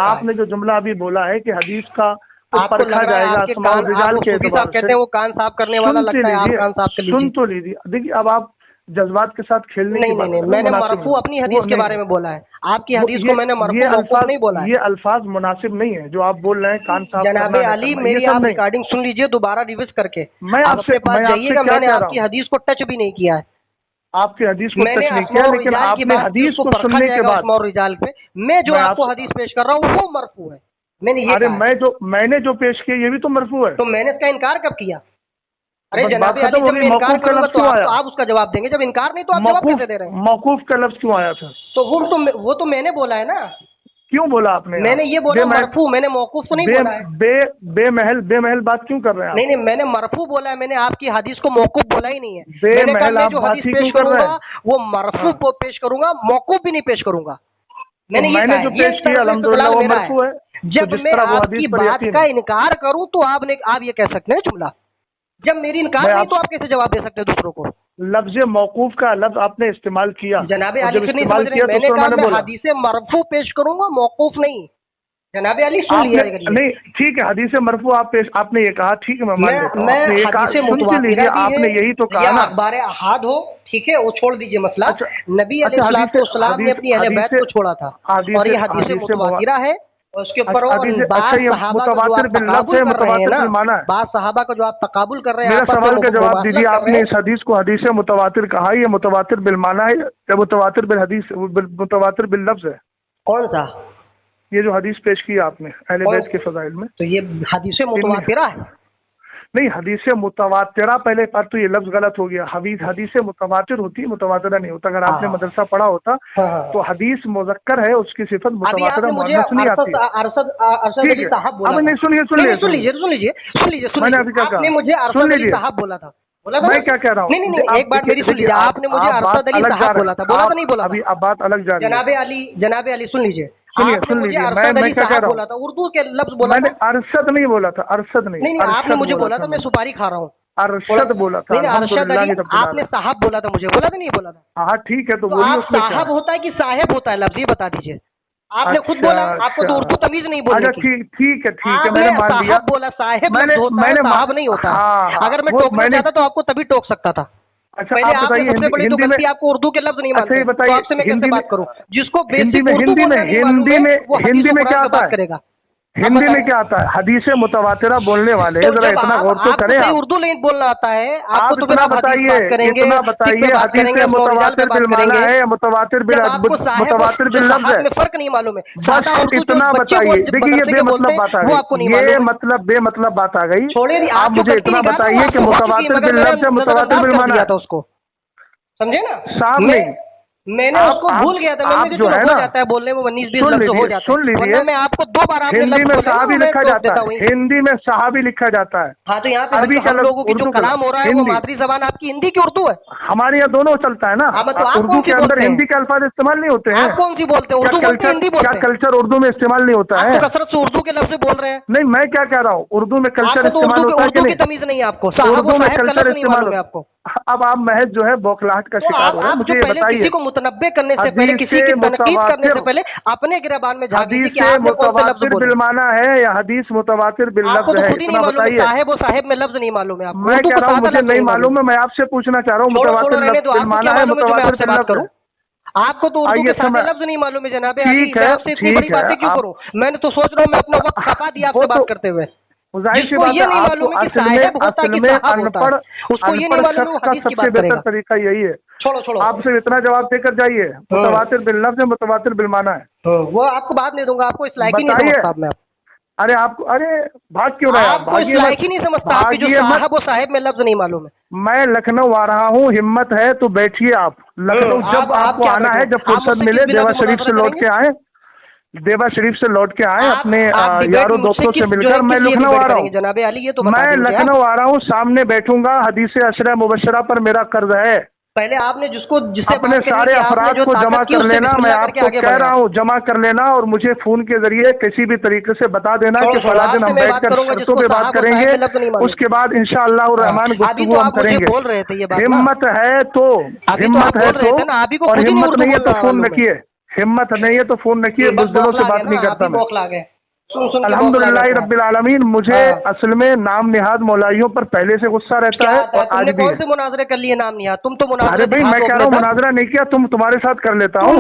आपने जो जुमला अभी बोला है कि हदीस का आपको लग रहा है आपके कान, कहते हैं वो कान साफ करने वाला लगता है, आप कान साफ कर लीजिए। सुन तो लीजिए, देखिए अब आप जज्बात के साथ खेलने नहीं, मैंने मरफू अपनी हदीस के बारे में बोला है, आपकी हदीस को मैंने मरफू नहीं बोला। ये अल्फाज मुनासिब नहीं है जो आप बोल रहे हैं, कान साफ। जनाबे अली, मेरी आप रिकॉर्डिंग सुन लीजिए, दोबारा रिविज करके मैं आपसे पास जाइएगा। मैंने आपकी हदीस को टच भी नहीं किया है, आपकी हदीस को टच नहीं किया, लेकिन आपने हदीस को सुनने के बाद रिजाल पे मैं जो आपको हदीस पेश कर रहा हूँ वो मरफू है। मैंने जो पेश किया ये भी तो मरफू है। तो मैंने इसका इनकार कब किया? अरे जनाबे अली, जब मैं इनकार करूंगा तो आप उसका जवाब देंगे, जब इनकार नहीं तो आप जवाब कैसे दे रहे हैं? मौकूफ का लफ्ज क्यों आया था? तो वो तो मैंने बोला है ना। क्यों बोला आपने? मैंने ये बोला मरफू, मैंने मौकूफ तो नहीं बोला है। बेमहल बात क्यों कर रहे हैं? नहीं, मैंने मरफू बोला है, मैंने आपकी हदीस को मौकूफ बोला ही नहीं है। बेमहल आप जो हदीस पेश करूंगा वो मरफू पेश करूंगा, मौकूफ भी नहीं पेश करूंगा। मैंने जो पेश किया अल्हम्दुलिल्लाह वो मरफू है। जब मैं आपकी बात का इनकार करूं तो आप ये कह सकते हैं जुमला, जब मेरी इनकार नहीं तो आप कैसे जवाब दे सकते हैं दूसरों को? लफ्ज मौकूफ का लफ्ज आपने इस्तेमाल किया, जनाबे अली से नहीं समझ रहे, मैंने कहा मैं हदीस मरफू पेश करूंगा, मौकूफ नहीं। जनाबे अली सुन लिया नहीं, ठीक है, हदीस मरफू आपने ये कहा, ठीक है, मैं मान लेता हूं, आपने यही तो कहा ना। अखबार अहाद हो, ठीक है, वो छोड़ दीजिए मसला। नबी अलैहिस्सलाम ने अपनी अहले बैत को छोड़ा था और ये हदीस मुतवातिरा है, उसके ऊपर मुतवातिर बिल लफ्ज़ है, मुतवातिर बिल माना है। बात सहाबा का जो आप तकाबुल कर रहे हैं, मेरा सवाल का जवाब दीजिए। आपने इस हदीस को हदीस मुतवातिर कहा, ये मुतवातिर बिल माना है या मुतवातिर बिल हदीस, मुतवातिर बिल लफ्ज़ है? कौन सा? ये जो हदीस पेश की आपने अहले बैत के फज़ाइल में, तो ये हदीस मुतवातिरा है? नहीं, हदीस मुतवातिरा, पहले बात तो ये लफ्ज गलत हो गया। हदीस मुतवातिर होती है, मुतवातिरा नहीं होता। अगर आपने मदरसा पढ़ा होता तो हदीस मुज़क्कर है, उसकी सिफत मुतवातिरा मुअन्नस नहीं आती। अब नहीं, सुन लीजिए, मैंने अभी क्या कहा? आपने मुझे अरशद अली साहब बोला था, मैं क्या कह रहा हूँ? नहीं, एक बात मेरी सुन लीजिए, आपने मुझे अरशद अली साहब बोला था, बोला था नहीं बोला? अभी अब बात अलग जा रही है। जनाबे अली सुन लीजिए, सुन लीजिए, मैं क्या कह रहा हूँ? उर्दू के लफ्ज बोला, मैंने अरशद नहीं बोला था, अरशद नहीं, आपने मुझे बोला था, मैं सुपारी खा रहा हूँ। अरशद बोला था, आपने साहब बोला था, मुझे बोला था नहीं बोला था? हाँ ठीक है, तो आप साहब होता है कि साहेब होता है लफ्ज, ये बता दीजिए। आपने खुद बोला, आपको तो उर्दू तमीज नहीं बोली। ठीक है, मैंने मान लिया। बोला साहेब साहब नहीं होता। अगर मैं टोकना चाहता तो आपको तभी टोक सकता था। अच्छा, आप बताइए हिंदी में आपको उर्दू के लफ्ज नहीं मानते, तो आपसे मैं कैसे बात करूं? जिसको हिंदी में क्या आता है? हिंदी में क्या आता है? हदीस मुतवातिरा बोलने वाले जरा इतना गौर तो करें। आप उर्दू नहीं बोलना आता है आपको, तो इतना बताइए, हदीस मुतवातिर बिल माना है या मुतवातिर बिल लफ्ज है? फर्क नहीं मालूम है, बस इतना बताइए। देखिए ये बेमतलब बात आ गई, ये बेमतलब बात आ गई। छोड़िए, आप मुझे इतना बताइए कि मुतवातिर बिल लफ्ज है, मुतवातिर बिल माना है, उसको समझे ना? साहब नहीं, मैंने उसको भूल गया था, मैंने जो है हो ना जाता है बोलने में 19-20 लफ्ज हो जाता है। सुन लीजिए, मैं आपको 2 बार हिंदी में सहाबी लिखा जाता है, हिंदी में सहाबी लिखा जाता है। हाँ, तो यहाँ पे अरबी हम लोगों की जो कलाम हो रहा है वो मादरी जबान आपकी हिंदी की उर्दू है। हमारे यहाँ दोनों चलता है ना। उर्दू के अंदर हिंदी के अल्फाज इस्तेमाल नहीं होते हैं। आप कौन सी बोलते हैं? उर्दू बोलते हैं, हिंदी बोलते हैं? क्या कल्चर उर्दू में इस्तेमाल नहीं होता है? कसरत से उर्दू के लफ्ज बोल रहे हैं। नहीं, मैं क्या कह रहा हूँ, उर्दू में कल्चर इस्तेमाल होता है कि नहीं? तमीज नहीं है आपको? उर्दू में कल्चर इस्तेमाल है आपको। अब आप महज जो है बौखलाहट का शिकार हो रहे हैं। मुझे ये बताइए, किसी को मुतनब्बे करने से पहले, किसी की तनकीद करने से पहले अपने गिरबान में हदीस से मुतवातिर बिलमाना है या हदीस मुतवातिर बिलफ्ज है, इतना बताइए। साहेब वो साहेब में लफ्ज नहीं मालूम है आपको? मैं कह रहा हूँ मुझे नहीं मालूम है, मैं आपसे पूछना चाह रहा हूँ मुतवातिर बिलमाना है, मुतवातिर बिलफ्ज। आपको तो उर्दू के सारे लफ्ज नहीं मालूम है जनाब। ठीक है, इतनी बड़ी बातें क्यों करूं? मैंने तो सोच रहा हूँ मैं अपना वक्त खपा दिया आपसे बात करते हुए। जाहिर सी बात है, आपको असल में अनपढ़ शख्स का सबसे बेहतर तरीका यही है। छोड़ो आपसे इतना जवाब देकर जाइए, मुतवातिर बिलफ्ज है, मुतवातिर बिलमाना है। वो आपको बात नहीं दूंगा, आपको इस लायक ही नहीं समझता मैं। अरे आपको, अरे भाग क्यों रहे आप? भागिए, लायक ही नहीं समझता आपकी जो साहब वो साहेब में लफ्ज नहीं मालूम है। मैं लखनऊ आ रहा हूँ, हिम्मत है तो बैठिए आप लखनऊ। जब आपको आना है, जब फुर्सत मिले, देवा शरीफ से लौट के आए, देवा शरीफ से लौट के आए अपने यारों दोस्तों से मिलकर। मैं लखनऊ आ रहा हूँ जनाबे अली, ये तो मैं लखनऊ आ रहा हूँ, सामने बैठूंगा। हदीस अशरा मुबशरा पर मेरा कर्ज है। पहले आपने जिससे अपने सारे अफराद को जमा कर लेना, मैं आपको कह रहा हूँ जमा कर लेना, और मुझे फोन के जरिए किसी भी तरीके से बता देना कि फला दिन हम बैठकर शर्तों पे बात करेंगे। उसके बाद इंशाअल्लाह रहमान गुफ्तगू हम करेंगे। हिम्मत है तो, हिम्मत है तो, और हिम्मत नहीं है तो फोन रखिए। हिम्मत नहीं है तो फोन रखिए, बुज़दिलों से बात नहीं करता मैं। अल्हम्दुलिल्लाह रब्बिल आलमीन। मुझे असल में नाम निहाद मौलाइयों पर पहले से गुस्सा रहता है और आज भी। कौन से मुनाजरे कर लिए नाम निहाद? तुम तो मुनाजरे। अरे भाई मैं कह रहा हूँ मुनाजरा नहीं किया, तुम तुम्हारे साथ कर लेता हूँ।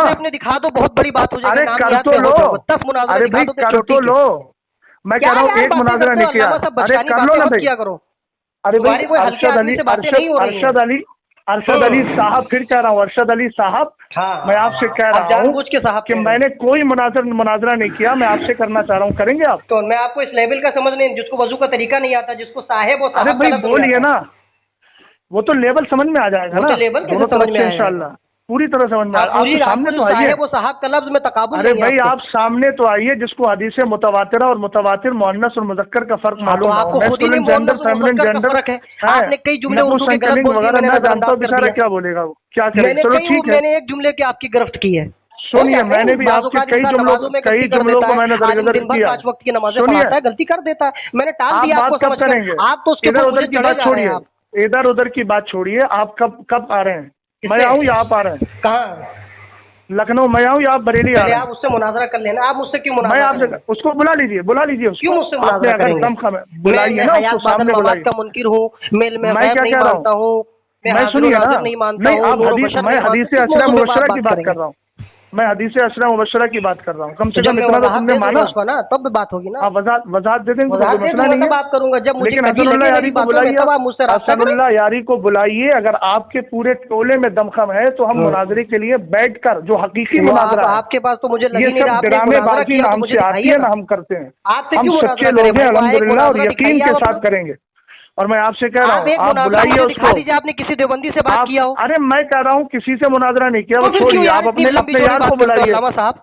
आपने दिखा दो, बहुत बड़ी बात हो जाएगी। अरे कर तो लो, अरे भाई कर तो लो। मैं कह रहा हूँ एक मुनाजरा नहीं किया, अरे कर लो ना भाई। अरे भाई अरशद अली साहब, फिर कह रहा हूँ अरशद अली साहब, मैं आपसे कह रहा हूँ कि मैंने कोई मुनाजरा नहीं किया, मैं आपसे करना चाह रहा हूँ। करेंगे आप? तो मैं आपको इस लेवल का समझ नहीं, जिसको वजू का तरीका नहीं आता, जिसको साहेब और अरे भाई बोलिए ना, वो तो लेवल समझ में आ जाएगा ना, लेवल दोनों समझ में इंशाल्लाह पूरी तरह समझ में। आप सामने तो आइए, वो साहब का लफ्ज में तकाबुल। अरे भाई आप सामने तो आइए, जिसको हदीस मुतवातिरा और मुतवातिर मुअन्नस और मुज़क्कर का फर्क मालूम है। मैस्कुलिन जेंडर, फेमिनिन जेंडर है, आपने कई जुमले उर्दू के गलत बोल दिए, वगैरह मैं जानता हूँ। बेचारा क्या बोलेगा वो, क्या करें? चलो ठीक है, मैंने एक जुमले की आपकी गिरफ्त की है। सुनिए, मैंने भी आपके कई जुमलों को मैंने दरगुजर किया। 5 वक्त की नमाज़ें पढ़ाता है, गलती कर देता है, मैंने टाल दिया। आप बात कब करेंगे? आप तो उसके इधर उधर की बात छोड़िए, इधर उधर की बात छोड़िए। आप कब आ रहे हैं? मैं आऊँ या आप आ रहे हैं? कहाँ? लखनऊ मैं आऊँ या आप बरेली आ रहे हैं? आप उससे मुनाजरा कर लेना। आप मुझसे क्यों मुनाजरा? मैं आपसे, उसको बुला लीजिए उसको। क्यों मुझसे मुनाजरा करेंगे? बुलाइए ना उसको, सामने बुलाइए। का मुनकिर हूँ, मेल में मैं क्या कह रहा हूँ, मैं सुनिए ना, नहीं आप मैं हदीस अशरा मुबशरा की बात कर रहा हूँ, मैं हदीस अशरा मुबशरा की बात कर रहा हूँ। कम से कम इतना तो तुमने माना ना, तब बात होगी ना। वजाहत दे देंगे, मसला नहीं है। बात करूंगा जब मुझे लेकिन हसनुल्लाह यारी को बुलाइए, हसनुल्लाह यारी को बुलाइए। अगर आपके पूरे टोले में दमखम है तो हम मुनाजरे के लिए बैठकर, जो हकीकी मुनाजरा, आपके पास तो मुझे ये सब ड्रामेबाजी ना हमसे आती है ना हम करते हैं। हम सच्चे लोग हैं अल्हम्दुलिल्लाह, और यकीन के साथ करेंगे। और मैं आपसे कह रहा हूँ आप बुलाइए उसको। आपने किसी देवबंदी से बात किया हो? अरे मैं कह रहा हूँ किसी से मुनाजरा नहीं किया, वो छोड़िए। आप अपने यार को बुलाइए साहब।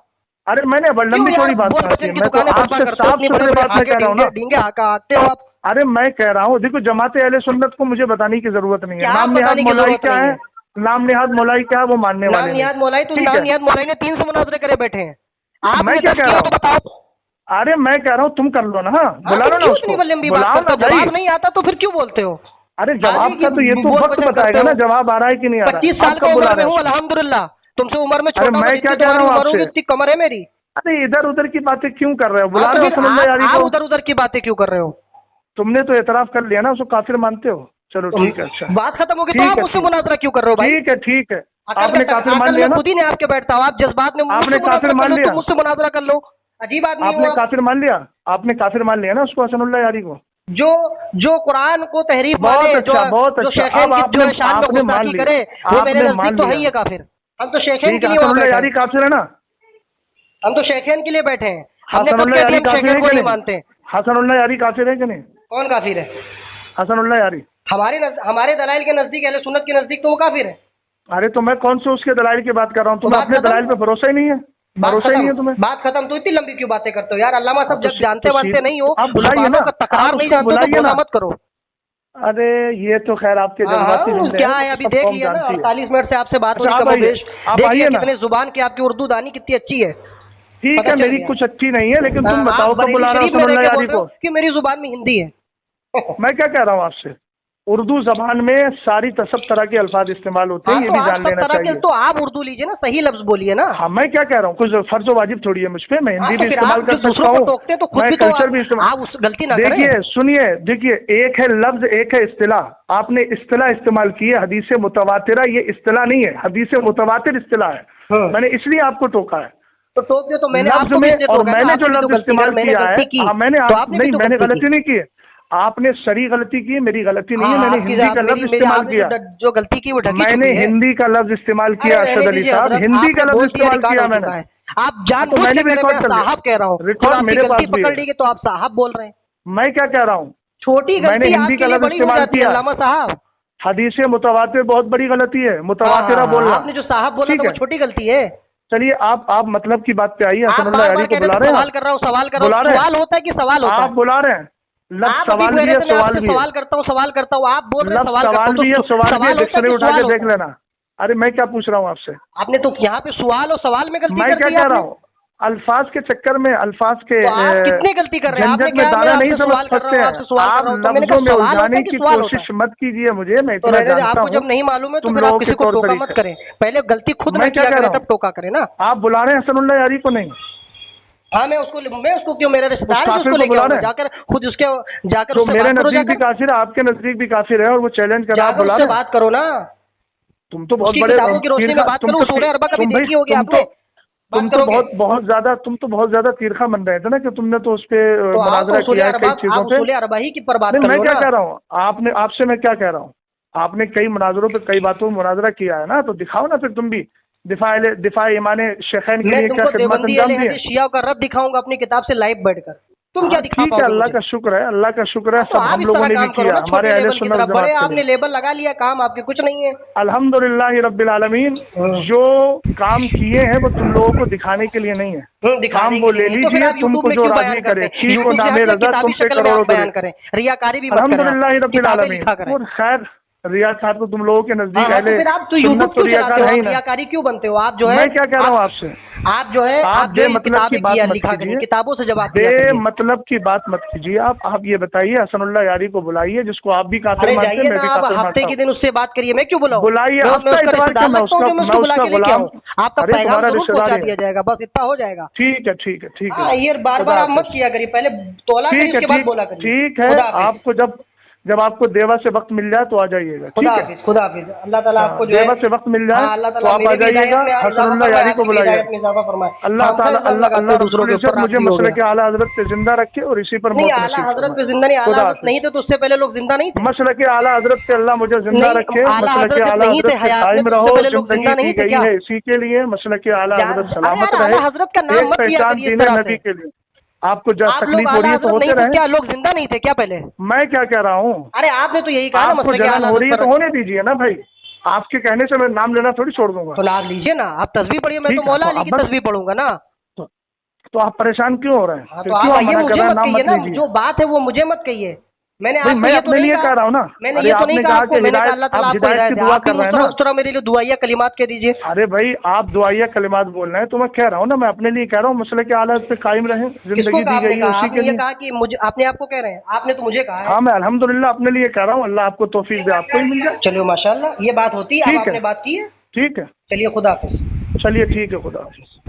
अरे मैंने लंबी चौड़ी बात की है, मैं तो आपसे साफ सुथरी बात में कह रहा हूँ ना। अरे मैं कह रहा हूँ, देखो जमात अहले सुन्नत को मुझे बताने की जरूरत नहीं है। नाम निहाद मौलाई क्या है, नाम निहाद मौलाई क्या है, वो मानने वाले। नाम निहाद मौलाई ने 300 मुनाजरे करे बैठे हैं। मैं क्या कह रहा हूँ, अरे मैं कह रहा हूँ तुम कर लो ना, बुला लो ना उसको, बुलाओ ना भाई। जवाब नहीं आता तो फिर क्यों बोलते हो? अरे जवाब का तो ये तो वक्त बताएगा ना, जवाब आ रहा है कि नहीं आ रहा है। 25 साल का बुला रहे हो अल्हम्दुलिल्लाह, तुमसे उम्र में छोटा। मैं क्या कह रहा हूँ आपसे, इतनी कमर है मेरी। अरे इधर उधर की बातें क्यों कर रहे हो? बुला रहे हो, उधर उधर की बातें क्यों कर रहे हो? तुमने तो एतराफ कर लिया ना, उसको काफिर मानते हो। चलो ठीक है, अच्छा बात खत्म होगी तो आप उससे मुनाजरा क्यों कर रहे हो भाई? ठीक है, आपने काफिर मान लिया ना। खुद ही नहीं आपके बैठता हूँ, आप जज्बात में आपने काफिर मान लिया, मुझसे मुनाजरा कर लो। अजीब आदमी आपने काफिर मान लिया, आपने काफिर मान लिया ना उसको, हसनुल्लाह यारी को, जो कुरान को तहरीफ बहुत अच्छा, बहुत अच्छा। अब आपने मान लिया, वो मेरे नजदीक तो है ही काफिर। हम तो शेखैन के लिए हसनुल्लाह यारी काफिर है ना, हम तो शेखैन के लिए बैठे हैं। हसनुल्लाह यारी काफिर है कि नहीं मानते? हसनुल्लाह यारी काफिर है कि नहीं? कौन काफिर है? हसनुल्लाह यारी हमारे दलाइल के नजदीक, अहले सुन्नत के नजदीक तो वो काफिर है। अरे तो मैं कौन से उसके दलाइल की बात कर रहा हूँ? तुम्हें अपने दलाइल पे भरोसा ही नहीं है? भरोसा ही नहीं है तुम्हें? बात खत्म। तो इतनी लंबी क्यों बातें करते हो यार? अल्लामा साहब जब जानते वानते नहीं हो, आप बुलाइए ना, तकरार नहीं जानते तो बोला मत करो। अरे ये तो खैर आपके जज्बाती जुमले क्या है, अभी देख लिया ना 48 मिनट से आपसे बात हो रही है। देखिए कितने जुबान की आपकी उर्दू दानी कितनी अच्छी है। ठीक है, मेरी कुछ अच्छी नहीं है, लेकिन तुम बताओ तो बुला रहे हो हसनुल्लाह यारी को कि मेरी जुबान में हिंदी है। मैं क्या कह रहा हूँ आपसे, उर्दू जबान में सारी सब तरह के अल्फाज इस्तेमाल होते हैं, ये भी जान लेना चाहिए। तो आप उर्दू लीजिए ना, सही लफ्ज बोलिए ना। हाँ, मैं क्या कह रहा हूँ, कुछ फर्ज वाजिब थोड़ी है मुझ पे, मैं हिंदी भी इस्तेमाल कर सकता हूँ, मैं कल्चर भी इस्तेमाल। गलती ना करें। देखिए सुनिए, देखिए एक है लफ्ज, एक है इस्तिलाह। आपने इस्तिलाह इस्तेमाल की है, हदीस मुतवातिरा, ये इस्तिलाह नहीं है, हदीस मुतवातिर इस्तिलाह है। मैंने इसलिए आपको टोका है। तो टोक दिया तो मैंने लफ्ज में, और मैंने जो लफ्ज इस्तेमाल किया है, मैंने गलती नहीं की है, आपने सरी गलती की, मेरी गलती नहीं है। मैंने हिंदी का लफ्ज इस्तेमाल किया, जो गलती की वो मैंने हिंदी का लफ्ज इस्तेमाल किया। अरशद अली साहब, हिंदी का लफ्ज इस्तेमाल किया मैंने। आप जान तो मैंने साहब कह रहा हूँ, रिकॉर्ड मेरे पास पकड़ लीजिए तो आप साहब बोल रहे हैं। मैं क्या कह रहा हूँ, छोटी मैंने हिंदी का लफ्ज इस्तेमाल किया। अल्लामा साहब, हदीस मुतवातिर बहुत बड़ी गलती है, मुतवातिरा बोलना। आपने जो साहब बोला तो छोटी गलती है। चलिए आप मतलब की बात पे आइए। हसनुल्लाह यारी को बुला रहे हैं? सवाल कर रहा हूँ, सवाल कर रहा हूँ। सवाल होता है कि सवाल होता है? आप बुला रहे हैं, सवाल भी है, सवाल भी है। सवाल करता हूँ, आप बोल रहे हैं सवाल भी है, सवाल भी है, डिक्शनरी उठा के देख लेना। अरे मैं क्या पूछ रहा हूँ आपसे? आपने तो यहाँ पे सवाल और सवाल में गलती कर दी। मैं क्या कह रहा हूँ, अल्फाज के चक्कर में, अल्फाज के कितने गलती कर रहे हैं? झंझट में दाना नहीं समझ सकते हैं आप। लफ्जों में उलझाने की कोशिश मत कीजिए मुझे, मैं इतना जानता हूँ। आपको जब नहीं मालूम है तो फिर आप किसी को टोका मत करें, पहले गलती खुद में किया करें तब टोका करें ना। आप बुला रहे हैं हसनुल्लाह यारी को? नहीं। हाँ, मैं उसको क्यों, मेरे रिश्तेदार है, उसको बुला रहे हैं, जाकर खुद उसके जाकर तो मेरे नजदीक भी काफिर है, आपके नजदीक भी काफिर है, और वो चैलेंज कर रहा है, बुला रहे हैं। बात करो ना। तुम तो बहुत बड़े, तुम तो बहुत ज्यादा तीरखा बन रहे थे ना, कि तुमने तो उस पर मुनाजरा किया है कई चीजों पे। मैं क्या कह रहा हूँ, आपसे मैं क्या कह रहा हूँ, आपने कई मुनाजरों पे कई बातों में मुनाजरा किया है ना, तो दिखाओ ना फिर तुम भी दिफा ईमान शेखैन के लिए क्या खिदमत अंजाम दी है। शिया का रब दिखाऊंगा अपनी किताब से लाइव बैठकर। तुम क्या दिखा पाओगे? ठीक है, अल्लाह का शुक्र है, अल्लाह का शुक्र है, सब हम लोगों ने भी किया, हमारे अहले सुन्नत वल जमात। आपने लेबल लगा लिया, काम आपके कुछ नहीं है। अल्हम्दुलिल्लाह रब्बिल आलमीन, जो काम किए हैं वो तुम लोगों को दिखाने के लिए नहीं है, काम वो ले लीजिए, तुमको जो राजी करे, ठीक को नामे रजा, तुम पे करोड़ों बयान करें, रियाकारी भी अल्हम्दुलिल्लाह रब्बिल आलमीन। और खैर रियाकार तो तुम लोगों के नजदीक अहले सुन्नत तो रियाकार है ही ना। रियाकारी क्यों बनते हो आप? जो है मैं क्या कह रहा हूँ आपसे, आप जो है आप बेमतलब की बात मत कीजिए, किताबों से जवाब बेमतलब की बात मत कीजिए। आप ये बताइए, हसनुल्लाह यारी को बुलाइए, जिसको आप भी काफिर मानते हैं, मैं भी काफिर मानता हूं। हफ्ते के दिन उससे बात करिए, मैं क्यों बुलाऊं? बुलाइए, हफ्ता इतवार का मैं उसका गुलाम। आपका पैगाम जरूर पहुंचा दिया जाएगा, बस इतना हो जाएगा। ठीक है, ठीक है, ठीक है। ये बार-बार आप मत किया करिए, पहले तोला करिए, उसके बाद बोला करिए। ठीक है, आपको जब आपको देवा से वक्त मिल जाए तो आ जाइएगा। ठीक है, खुदा हाफिज। अल्लाह ताला आपको जो देवा से वक्त मिल जाए तो आप आ जाइएगा, हसनुल्लाह यारी को बुलाइए। अल्लाह ताला अल्लाह दूसरों के ऊपर मुझे मसले के आला हजरत पे जिंदा रखे और इसी पर मौत आला हजरत पे जिंदा नहीं, आला हजरत नहीं थे तो उससे पहले लोग जिंदा नहीं थे। मसले के आला हजरत पे अल्लाह मुझे जिंदा रखे, मसले के आला हजरत पे कायम रहो, जिंदगी दी गई है इसी के लिए, मसले के आला हजरत सलामत रहे, एक पहचान दीने नबी के लिए। आपको जब तकलीफ हो रही है तो होते रहे। क्या लोग जिंदा नहीं थे क्या पहले? मैं क्या कह रहा हूँ, अरे आपने तो यही कहा, आपको जलन हो रही है तो होने दीजिए ना भाई, आपके कहने से मैं नाम लेना थोड़ी छोड़ दूंगा। तो नाम लीजिए ना, आप तस्वीर पढ़िए, मैं तो मौला अली की तस्वीर पढ़ूंगा ना। तो आप परेशान क्यों हो रहे हैं? तो आप मुझे मत कहिए ना, जो बात है वो मुझे मत कहिए। मैं अपने लिए कह रहा हूँ ना। मैंने ये तो नहीं कहा कि अल्लाह ताला आपको हिदायत की दुआ कर रहे हैं ना, उस तरह मेरे लिए दुआइया कलिमात कह दीजिए। अरे भाई आप दुआइया कलिमात बोल रहे हैं तो मैं कह रहा हूँ ना, मैं अपने लिए कह रहा हूँ, मसले के हालात पे कायम रहे, जिंदगी दी गई है उसी के लिए। कहा कि मुझे, आपने आपको कह रहे हैं, आपने तो मुझे कहा। हाँ, मैं अल्हम्दुलिल्लाह अपने लिए कह रहा हूँ, अल्लाह आपको तौफीक दे, आपको ही मिल जाए। चलिए माशाल्लाह, ये बात होती है, आपने बात की है। ठीक है, चलिए खुदा हाफिज। चलिए ठीक है, खुदा हाफिज।